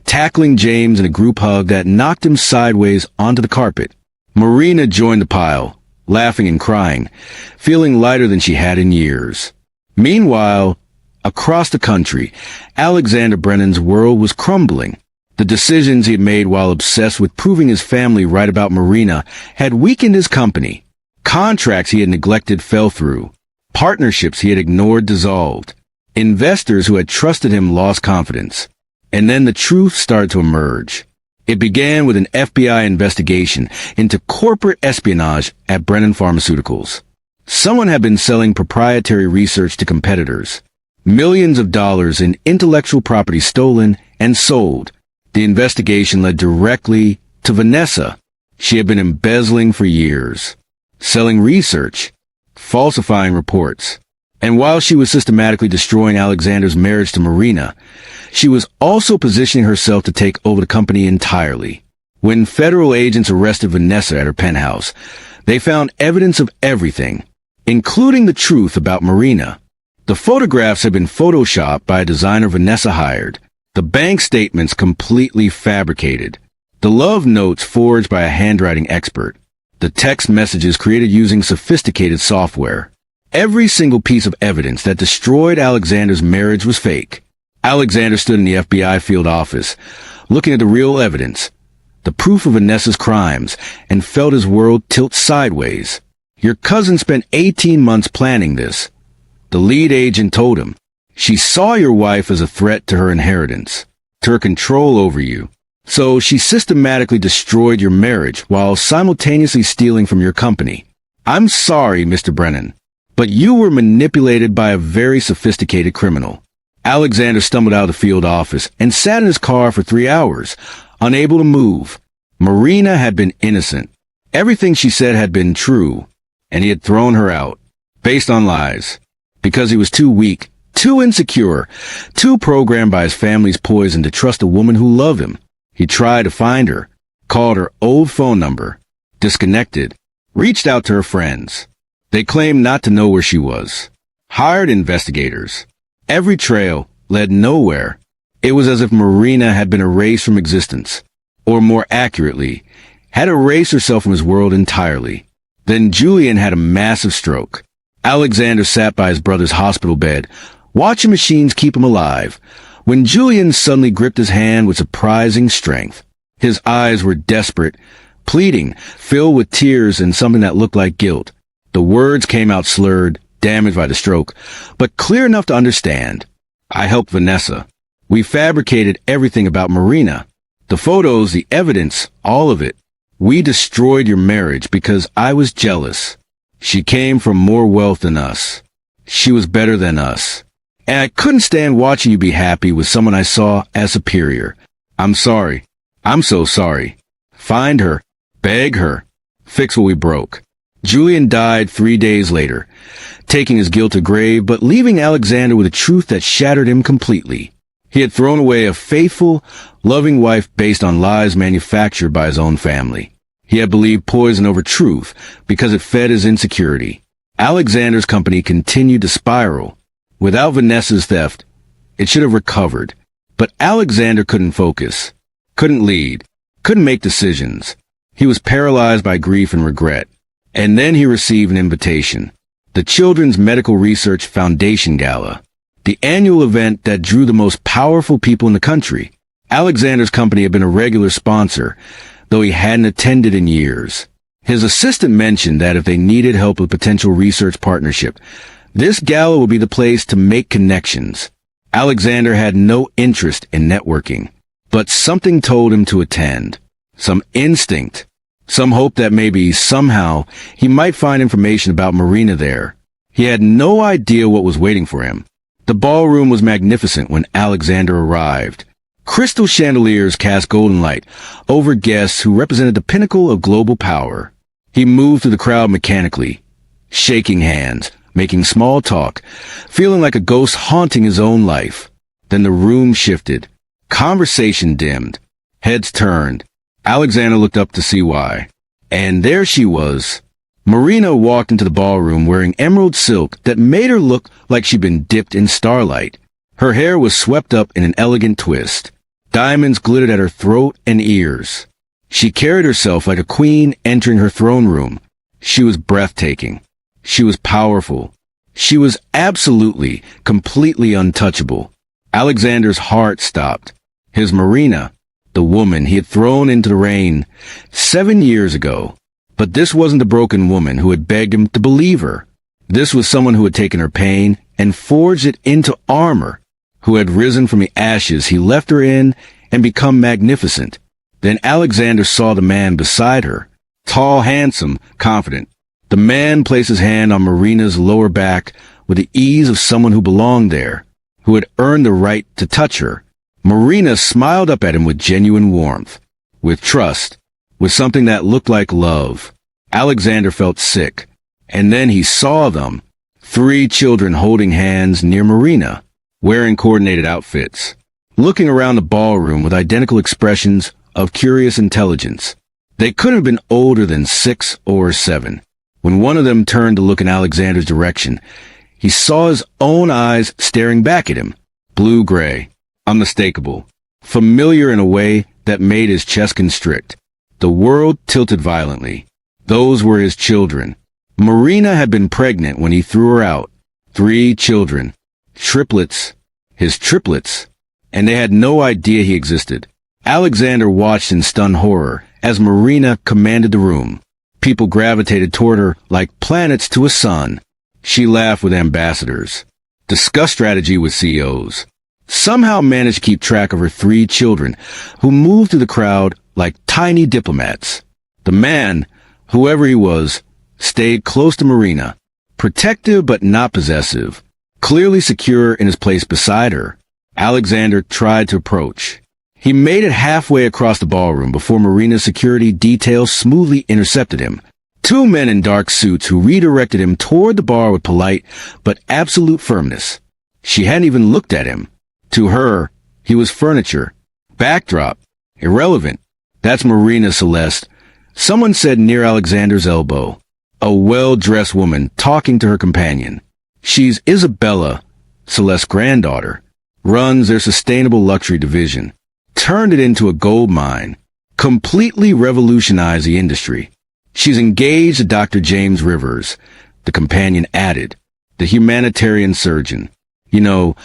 tackling James in a group hug that knocked him sideways onto the carpet. Marina joined the pile, laughing and crying, feeling lighter than she had in years. Meanwhile, across the country, Alexander Brennan's world was crumbling. The decisions he had made while obsessed with proving his family right about Marina had weakened his company. Contracts he had neglected fell through. Partnerships he had ignored dissolved. Investors who had trusted him lost confidence. And then the truth started to emerge. It began with an FBI investigation into corporate espionage at Brennan Pharmaceuticals. Someone had been selling proprietary research to competitors. Millions of dollars in intellectual property stolen and sold. The investigation led directly to Vanessa. She had been embezzling for years, selling research, falsifying reports. And while she was systematically destroying Alexander's marriage to Marina, she was also positioning herself to take over the company entirely. When federal agents arrested Vanessa at her penthouse, they found evidence of everything, including the truth about Marina. The photographs had been photoshopped by a designer Vanessa hired. The bank statements completely fabricated. The love notes forged by a handwriting expert. The text messages created using sophisticated software. Every single piece of evidence that destroyed Alexander's marriage was fake. Alexander stood in the FBI field office, looking at the real evidence, the proof of Vanessa's crimes, and felt his world tilt sideways. Your cousin spent 18 months planning this. The lead agent told him. She saw your wife as a threat to her inheritance, to her control over you. So she systematically destroyed your marriage while simultaneously stealing from your company. I'm sorry, Mr. Brennan, but you were manipulated by a very sophisticated criminal. Alexander stumbled out of the field office and sat in his car for 3 hours, unable to move. Marina had been innocent. Everything she said had been true, and he had thrown her out, based on lies, because he was too weak, too insecure, too programmed by his family's poison to trust a woman who loved him. He tried to find her, called her old phone number, disconnected, reached out to her friends. They claimed not to know where she was. Hired investigators. Every trail led nowhere. It was as if Marina had been erased from existence, or more accurately, had erased herself from his world entirely. Then Julian had a massive stroke. Alexander sat by his brother's hospital bed, watching machines keep him alive, when Julian suddenly gripped his hand with surprising strength. His eyes were desperate, pleading, filled with tears and something that looked like guilt. The words came out slurred, damaged by the stroke, but clear enough to understand. I helped Vanessa. We fabricated everything about Marina. The photos, the evidence, all of it. We destroyed your marriage because I was jealous. She came from more wealth than us. She was better than us. And I couldn't stand watching you be happy with someone I saw as superior. I'm sorry. I'm so sorry. Find her. Beg her. Fix what we broke. Julian died 3 days later, taking his guilt to grave, but leaving Alexander with a truth that shattered him completely. He had thrown away a faithful, loving wife based on lies manufactured by his own family. He had believed poison over truth because it fed his insecurity. Alexander's company continued to spiral. Without Vanessa's theft, it should have recovered. But Alexander couldn't focus, couldn't lead, couldn't make decisions. He was paralyzed by grief and regret. And then he received an invitation. The Children's Medical Research Foundation Gala. The annual event that drew the most powerful people in the country. Alexander's company had been a regular sponsor, though he hadn't attended in years. His assistant mentioned that if they needed help with potential research partnership, this gala would be the place to make connections. Alexander had no interest in networking, but something told him to attend. Some instinct. Some hope that maybe, somehow, he might find information about Marina there. He had no idea what was waiting for him. The ballroom was magnificent when Alexander arrived. Crystal chandeliers cast golden light over guests who represented the pinnacle of global power. He moved through the crowd mechanically, shaking hands, making small talk, feeling like a ghost haunting his own life. Then the room shifted. Conversation dimmed. Heads turned. Alexander looked up to see why. And there she was. Marina walked into the ballroom wearing emerald silk that made her look like she'd been dipped in starlight. Her hair was swept up in an elegant twist. Diamonds glittered at her throat and ears. She carried herself like a queen entering her throne room. She was breathtaking. She was powerful. She was absolutely, completely untouchable. Alexander's heart stopped. His Marina, the woman he had thrown into the rain 7 years ago. But this wasn't the broken woman who had begged him to believe her. This was someone who had taken her pain and forged it into armor, who had risen from the ashes he left her in and become magnificent. Then Alexander saw the man beside her, tall, handsome, confident. The man placed his hand on Marina's lower back with the ease of someone who belonged there, who had earned the right to touch her. Marina smiled up at him with genuine warmth, with trust, with something that looked like love. Alexander felt sick, and then he saw them, 3 children holding hands near Marina, wearing coordinated outfits, looking around the ballroom with identical expressions of curious intelligence. They couldn't have been older than 6 or 7. When one of them turned to look in Alexander's direction, he saw his own eyes staring back at him, blue-gray, unmistakable, familiar in a way that made his chest constrict. The world tilted violently. Those were his children. Marina had been pregnant when he threw her out. 3 children. Triplets. His triplets. And they had no idea he existed. Alexander watched in stunned horror as Marina commanded the room. People gravitated toward her like planets to a sun. She laughed with ambassadors, discussed strategy with CEOs, somehow managed to keep track of her 3 children, who moved through the crowd like tiny diplomats. The man, whoever he was, stayed close to Marina, protective but not possessive, clearly secure in his place beside her. Alexander tried to approach. He made it halfway across the ballroom before Marina's security detail smoothly intercepted him. 2 men in dark suits who redirected him toward the bar with polite but absolute firmness. She hadn't even looked at him. To her, he was furniture, backdrop, irrelevant. That's Marina Celeste, someone said near Alexander's elbow. A well-dressed woman talking to her companion. She's Isabella, Celeste's granddaughter, runs their sustainable luxury division. Turned it into a gold mine, completely revolutionized the industry. She's engaged to Dr. James Rivers, the companion added, the humanitarian surgeon. You know,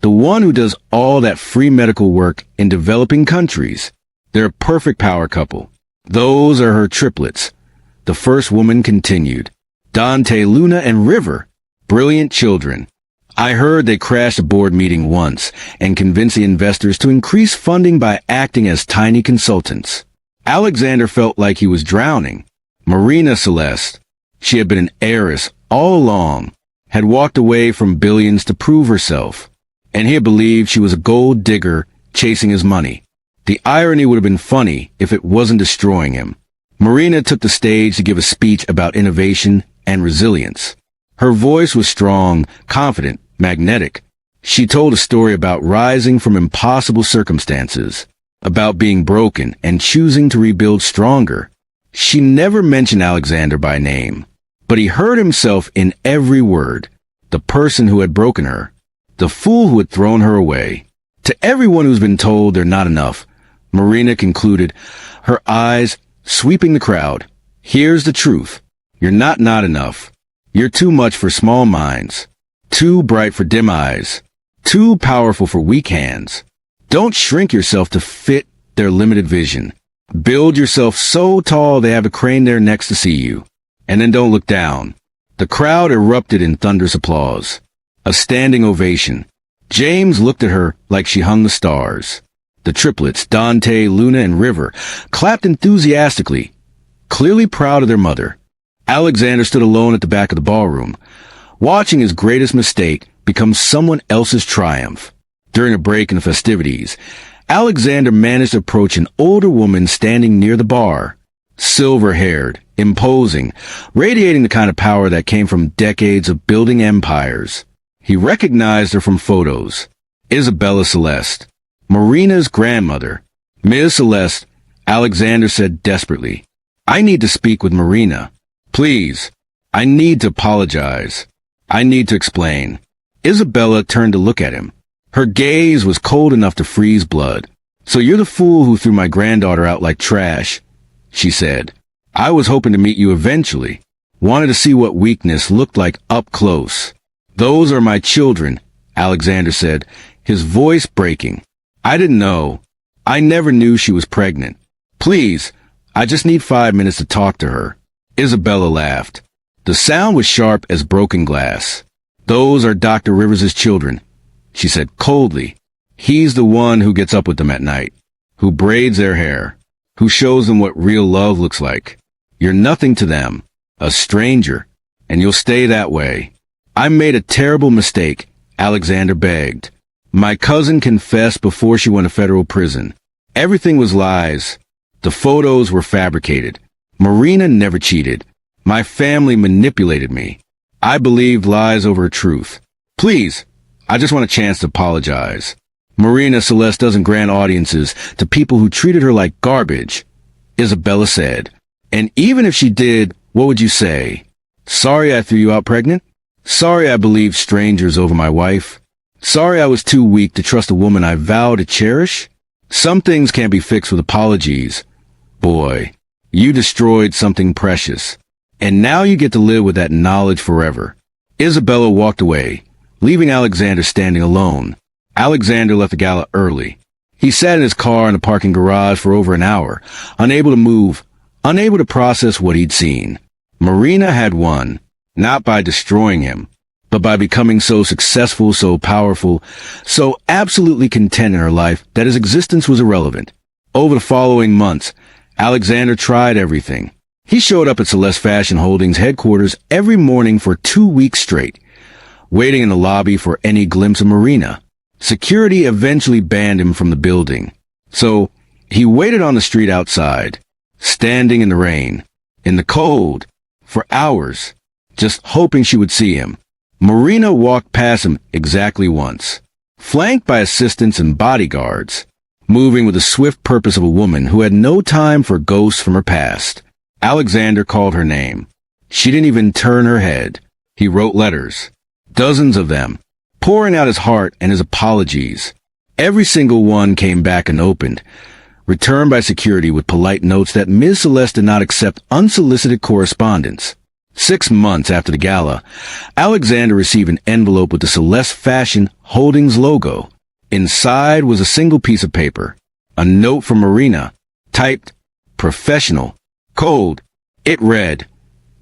the one who does all that free medical work in developing countries. They're a perfect power couple. Those are her triplets. The first woman continued. Dante, Luna, and River. Brilliant children. I heard they crashed a board meeting once and convinced the investors to increase funding by acting as tiny consultants. Alexander felt like he was drowning. Marina Celeste, she had been an heiress all along, had walked away from billions to prove herself, and he had believed she was a gold digger chasing his money. The irony would have been funny if it wasn't destroying him. Marina took the stage to give a speech about innovation and resilience. Her voice was strong, confident, magnetic. She told a story about rising from impossible circumstances, about being broken and choosing to rebuild stronger. She never mentioned Alexander by name, but he heard himself in every word. The person who had broken her, the fool who had thrown her away. To everyone who's been told they're not enough, Marina concluded, her eyes sweeping the crowd. Here's the truth. You're not enough. You're too much for small minds, too bright for dim eyes, too powerful for weak hands. Don't shrink yourself to fit their limited vision. Build yourself so tall they have to crane their necks to see you. And then don't look down. The crowd erupted in thunderous applause. A standing ovation. James looked at her like she hung the stars. The triplets, Dante, Luna, and River, clapped enthusiastically, clearly proud of their mother. Alexander stood alone at the back of the ballroom, watching his greatest mistake become someone else's triumph. During a break in the festivities, Alexander managed to approach an older woman standing near the bar. Silver-haired, imposing, radiating the kind of power that came from decades of building empires. He recognized her from photos. Isabella Celeste, Marina's grandmother. Ms. Celeste, Alexander said desperately, I need to speak with Marina. Please, I need to apologize. I need to explain. Isabella turned to look at him. Her gaze was cold enough to freeze blood. So you're the fool who threw my granddaughter out like trash, she said. I was hoping to meet you eventually. Wanted to see what weakness looked like up close. Those are my children, Alexander said, his voice breaking. I didn't know. I never knew she was pregnant. Please, I just need 5 minutes to talk to her. Isabella laughed. The sound was sharp as broken glass. Those are Dr. Rivers' children, she said coldly. He's the one who gets up with them at night, who braids their hair, who shows them what real love looks like. You're nothing to them, a stranger, and you'll stay that way. I made a terrible mistake, Alexander begged. My cousin confessed before she went to federal prison. Everything was lies. The photos were fabricated. Marina never cheated. My family manipulated me. I believed lies over truth. Please, I just want a chance to apologize. Marina Celeste doesn't grant audiences to people who treated her like garbage, Isabella said. And even if she did, what would you say? Sorry I threw you out pregnant? Sorry I believed strangers over my wife? Sorry I was too weak to trust a woman I vowed to cherish? Some things can't be fixed with apologies. Boy, you destroyed something precious. And now you get to live with that knowledge forever. Isabella walked away, leaving Alexander standing alone. Alexander left the gala early. He sat in his car in the parking garage for over an hour, unable to move, unable to process what he'd seen. Marina had won, not by destroying him, but by becoming so successful, so powerful, so absolutely content in her life that his existence was irrelevant. Over the following months, Alexander tried everything. He showed up at Celeste Fashion Holdings headquarters every morning for 2 weeks straight, waiting in the lobby for any glimpse of Marina. Security eventually banned him from the building. So, he waited on the street outside, standing in the rain, in the cold, for hours, just hoping she would see him. Marina walked past him exactly once, flanked by assistants and bodyguards, moving with the swift purpose of a woman who had no time for ghosts from her past. Alexander called her name. She didn't even turn her head. He wrote letters, dozens of them, pouring out his heart and his apologies. Every single one came back unopened, returned by security with polite notes that Ms. Celeste did not accept unsolicited correspondence. 6 months after the gala, Alexander received an envelope with the Celeste Fashion Holdings logo. Inside was a single piece of paper, a note from Marina, typed, professional, cold. It read,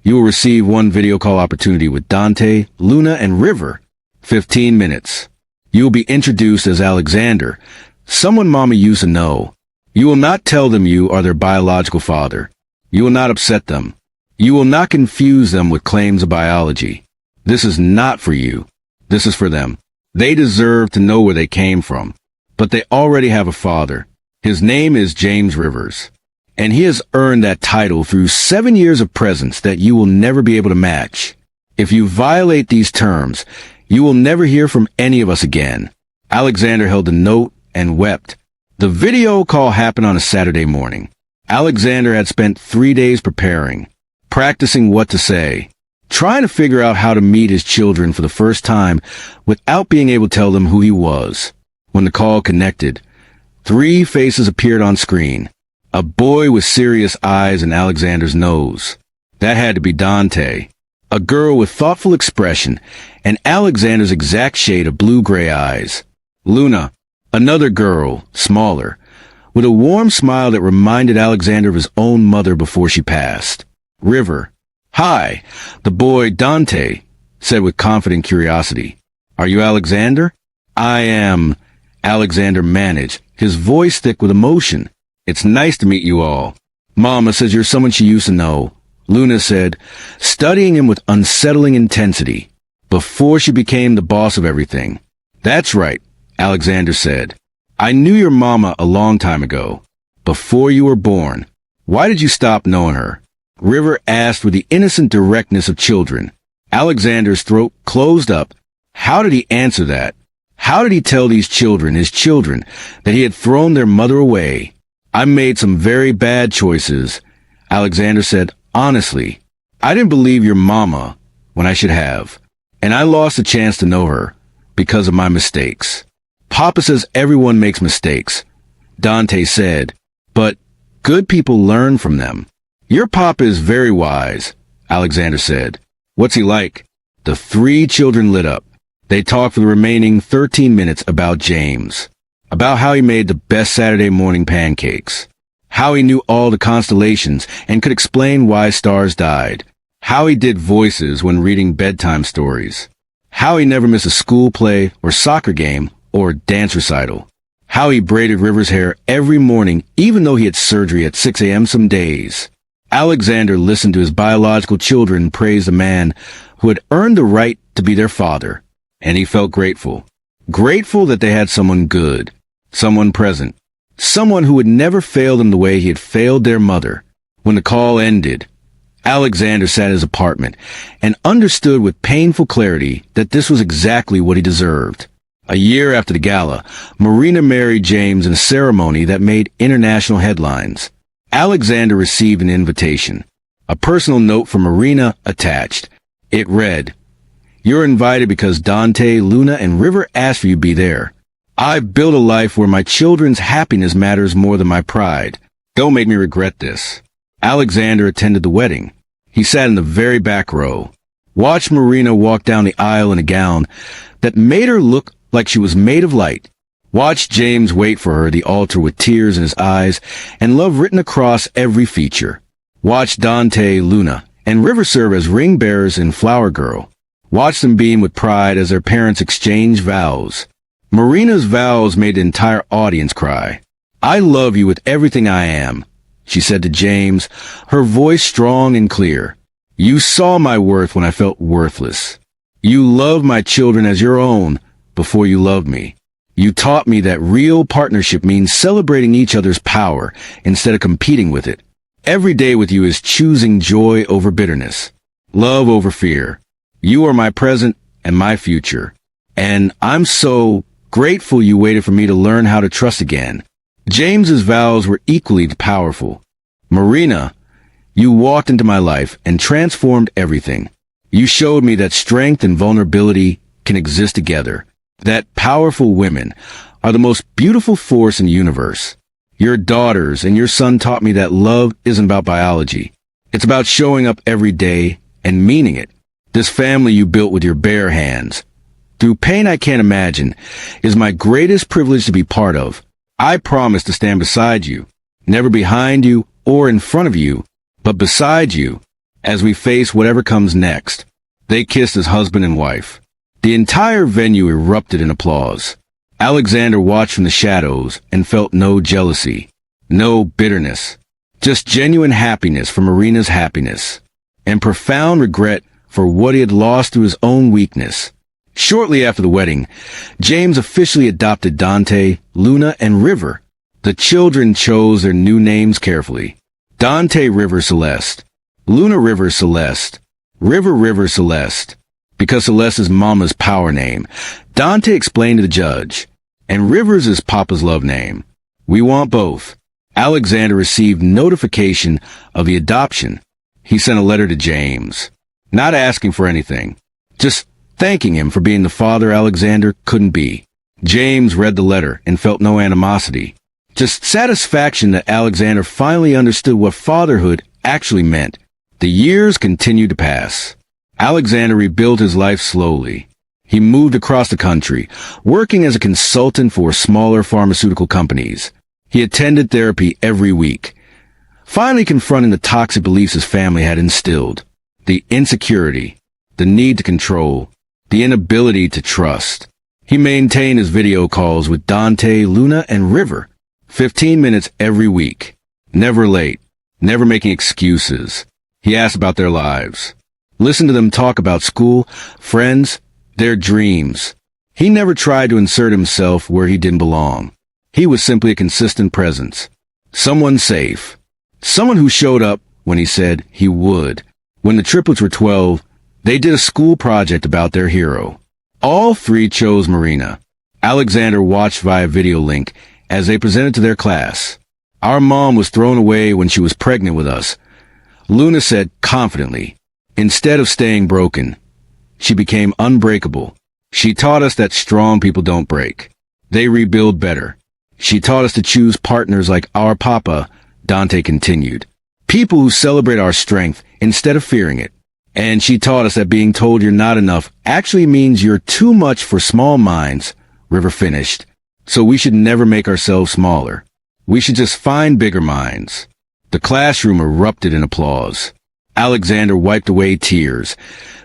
"You will receive one video call opportunity with Dante, Luna, and River. 15 minutes. You will be introduced as Alexander, someone Mama used to know. You will not tell them you are their biological father. You will not upset them. You will not confuse them with claims of biology. This is not for you. This is for them. They deserve to know where they came from. But they already have a father. His name is James Rivers. And he has earned that title through 7 years of presence that you will never be able to match. If you violate these terms, you will never hear from any of us again." Alexander held the note and wept. The video call happened on a Saturday morning. Alexander had spent 3 days preparing, practicing what to say, trying to figure out how to meet his children for the first time without being able to tell them who he was. When the call connected, 3 faces appeared on screen. A boy with serious eyes and Alexander's nose. That had to be Dante. A girl with thoughtful expression and Alexander's exact shade of blue-gray eyes. Luna, another girl, smaller, with a warm smile that reminded Alexander of his own mother before she passed. River. "Hi," the boy Dante said with confident curiosity. "Are you Alexander?" "I am," Alexander managed, his voice thick with emotion. "It's nice to meet you all. Mama says you're someone she used to know," Luna said, studying him with unsettling intensity, "before she became the boss of everything." "That's right," Alexander said. "I knew your mama a long time ago, before you were born. Why did you stop knowing her?" River asked with the innocent directness of children. Alexander's throat closed up. How did he answer that? How did he tell these children, his children, that he had thrown their mother away? "I made some very bad choices," Alexander said. "Honestly, I didn't believe your mama when I should have, and I lost a chance to know her because of my mistakes." "Papa says everyone makes mistakes," Dante said, "but good people learn from them." "Your papa is very wise," Alexander said. "What's he like?" The 3 children lit up. They talked for the remaining 13 minutes about James, about how he made the best Saturday morning pancakes, how he knew all the constellations and could explain why stars died, how he did voices when reading bedtime stories, how he never missed a school play or soccer game or dance recital, how he braided River's hair every morning even though he had surgery at 6 a.m. some days. Alexander listened to his biological children praise the man who had earned the right to be their father, and he felt grateful. Grateful that they had someone good, someone present, someone who would never fail them the way he had failed their mother. When the call ended, Alexander sat in his apartment and understood with painful clarity that this was exactly what he deserved. A year after the gala, Marina married James in a ceremony that made international headlines. Alexander received an invitation, a personal note from Marina attached. It read, "You're invited because Dante, Luna, and River asked for you to be there. I've built a life where my children's happiness matters more than my pride. Don't make me regret this." Alexander attended the wedding. He sat in the very back row, watched Marina walk down the aisle in a gown that made her look like she was made of light. Watch James wait for her at the altar with tears in his eyes and love written across every feature. Watch Dante, Luna, and River serve as ring bearers in Flower Girl. Watch them beam with pride as their parents exchange vows. Marina's vows made the entire audience cry. "I love you with everything I am," she said to James, her voice strong and clear. "You saw my worth when I felt worthless. You loved my children as your own before you loved me. You taught me that real partnership means celebrating each other's power instead of competing with it. Every day with you is choosing joy over bitterness, love over fear. You are my present and my future. And I'm so grateful you waited for me to learn how to trust again." James's vows were equally powerful. "Marina, you walked into my life and transformed everything. You showed me that strength and vulnerability can exist together, that powerful women are the most beautiful force in the universe. Your daughters and your son taught me that love isn't about biology. It's about showing up every day and meaning it. This family you built with your bare hands, through pain I can't imagine, is my greatest privilege to be part of. I promise to stand beside you, never behind you or in front of you, but beside you, as we face whatever comes next." They kissed as husband and wife. The entire venue erupted in applause. Alexander watched from the shadows and felt no jealousy, no bitterness, just genuine happiness for Marina's happiness, and profound regret for what he had lost through his own weakness. Shortly after the wedding, James officially adopted Dante, Luna, and River. The children chose their new names carefully. Dante River Celeste, Luna River Celeste, River River Celeste, because Celeste is Mama's power name. Dante explained to the judge, and Rivers is Papa's love name. We want both. Alexander received notification of the adoption. He sent a letter to James, not asking for anything, just thanking him for being the father Alexander couldn't be. James read the letter and felt no animosity, just satisfaction that Alexander finally understood what fatherhood actually meant. The years continued to pass. Alexander rebuilt his life slowly. He moved across the country, working as a consultant for smaller pharmaceutical companies. He attended therapy every week, finally confronting the toxic beliefs his family had instilled. The insecurity, the need to control, the inability to trust. He maintained his video calls with Dante, Luna, and River, 15 minutes every week. Never late, never making excuses. He asked about their lives. Listened to them talk about school, friends, their dreams. He never tried to insert himself where he didn't belong. He was simply a consistent presence. Someone safe. Someone who showed up when he said he would. When the triplets were 12, they did a school project about their hero. All three chose Marina. Alexander watched via video link as they presented to their class. "Our mom was thrown away when she was pregnant with us," Luna said confidently. "Instead of staying broken, she became unbreakable. She taught us that strong people don't break. They rebuild better. She taught us to choose partners like our papa," Dante continued. "People who celebrate our strength instead of fearing it. And she taught us that being told you're not enough actually means you're too much for small minds," River finished. "So we should never make ourselves smaller. We should just find bigger minds." The classroom erupted in applause. Alexander wiped away tears,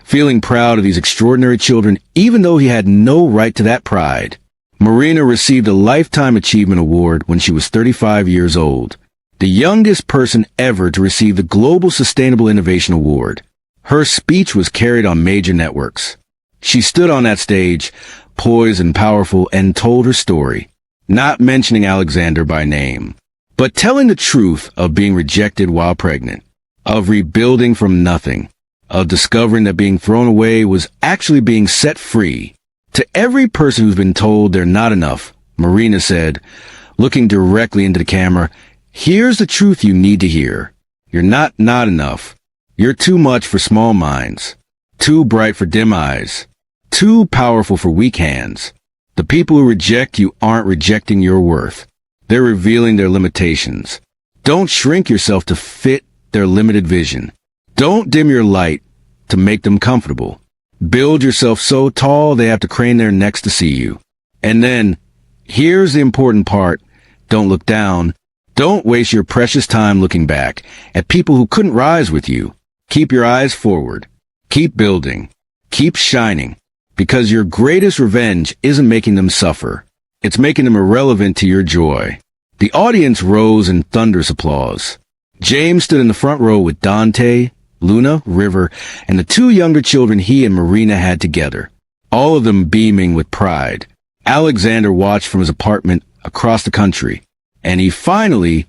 feeling proud of these extraordinary children even though he had no right to that pride. Marina received a Lifetime Achievement Award when she was 35 years old, the youngest person ever to receive the Global Sustainable Innovation Award. Her speech was carried on major networks. She stood on that stage, poised and powerful, and told her story, not mentioning Alexander by name, but telling the truth of being rejected while pregnant, of rebuilding from nothing, of discovering that being thrown away was actually being set free. To every person who's been told they're not enough, Marina said, looking directly into the camera, "Here's the truth you need to hear. You're not enough. You're too much for small minds, too bright for dim eyes, too powerful for weak hands. The people who reject you aren't rejecting your worth. They're revealing their limitations. Don't shrink yourself to fit their limited vision. Don't dim your light to make them comfortable. Build yourself so tall they have to crane their necks to see you. And then, Here's the important part. Don't look down. Don't waste your precious time looking back at people who couldn't rise with you. Keep your eyes forward. Keep building. Keep shining. Because your greatest revenge isn't making them suffer. It's making them irrelevant to your joy. The audience rose in thunderous applause. James stood in the front row with Dante, Luna, River, and the two younger children he and Marina had together, all of them beaming with pride. Alexander watched from his apartment across the country, and he finally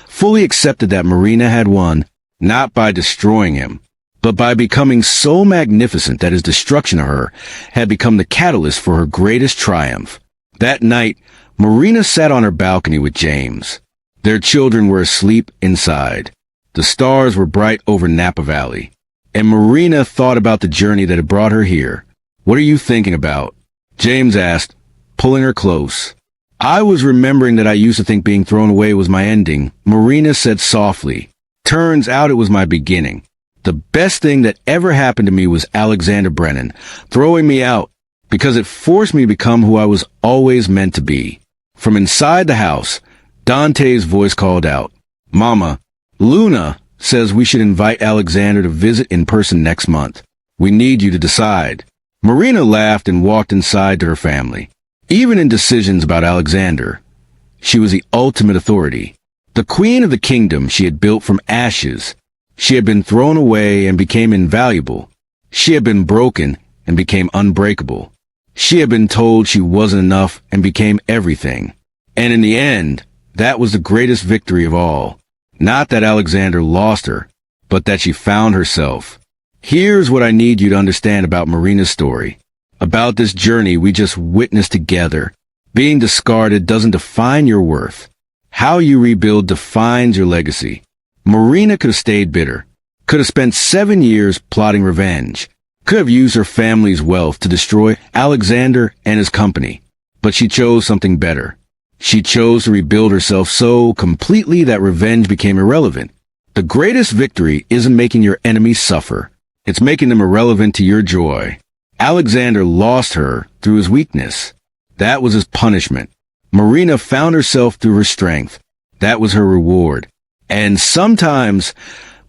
fully accepted that Marina had won, not by destroying him, but by becoming so magnificent that his destruction of her had become the catalyst for her greatest triumph. That night, Marina sat on her balcony with James. Their children were asleep inside. The stars were bright over Napa Valley. And Marina thought about the journey that had brought her here. "What are you thinking about?" James asked, pulling her close. "I was remembering that I used to think being thrown away was my ending," Marina said softly. "Turns out it was my beginning. The best thing that ever happened to me was Alexander Brennan throwing me out because it forced me to become who I was always meant to be." From inside the house, Dante's voice called out, "Mama, Luna says we should invite Alexander to visit in person next month. We need you to decide." Marina laughed and walked inside to her family. Even in decisions about Alexander, she was the ultimate authority. The queen of the kingdom she had built from ashes. She had been thrown away and became invaluable. She had been broken and became unbreakable. She had been told she wasn't enough and became everything. And in the end, that was the greatest victory of all. Not that Alexander lost her, but that she found herself. Here's what I need you to understand about Marina's story. About this journey we just witnessed together. Being discarded doesn't define your worth. How you rebuild defines your legacy. Marina could have stayed bitter, could have spent 7 years plotting revenge, could have used her family's wealth to destroy Alexander and his company, but she chose something better. She chose to rebuild herself so completely that revenge became irrelevant. The greatest victory isn't making your enemies suffer. It's making them irrelevant to your joy. Alexander lost her through his weakness. That was his punishment. Marina found herself through her strength. That was her reward. And sometimes,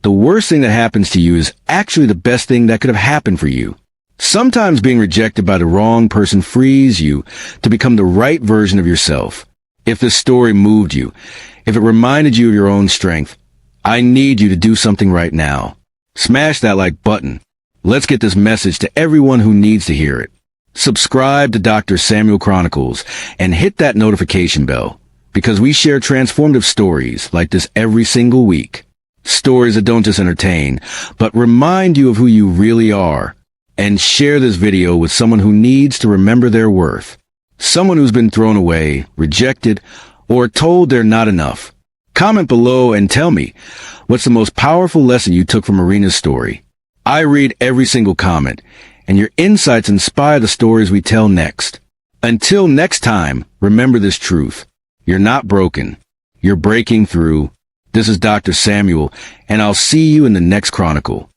the worst thing that happens to you is actually the best thing that could have happened for you. Sometimes being rejected by the wrong person frees you to become the right version of yourself. If this story moved you, if it reminded you of your own strength, I need you to do something right now. Smash that like button. Let's get this message to everyone who needs to hear it. Subscribe to Dr. Samuel Chronicles and hit that notification bell, because we share transformative stories like this every single week. Stories that don't just entertain, but remind you of who you really are. And share this video with someone who needs to remember their worth. Someone who's been thrown away, rejected, or told they're not enough. Comment below and tell me, what's the most powerful lesson you took from Marina's story? I read every single comment, and your insights inspire the stories we tell next. Until next time, remember this truth. You're not broken. You're breaking through. This is Dr. Samuel, and I'll see you in the next Chronicle.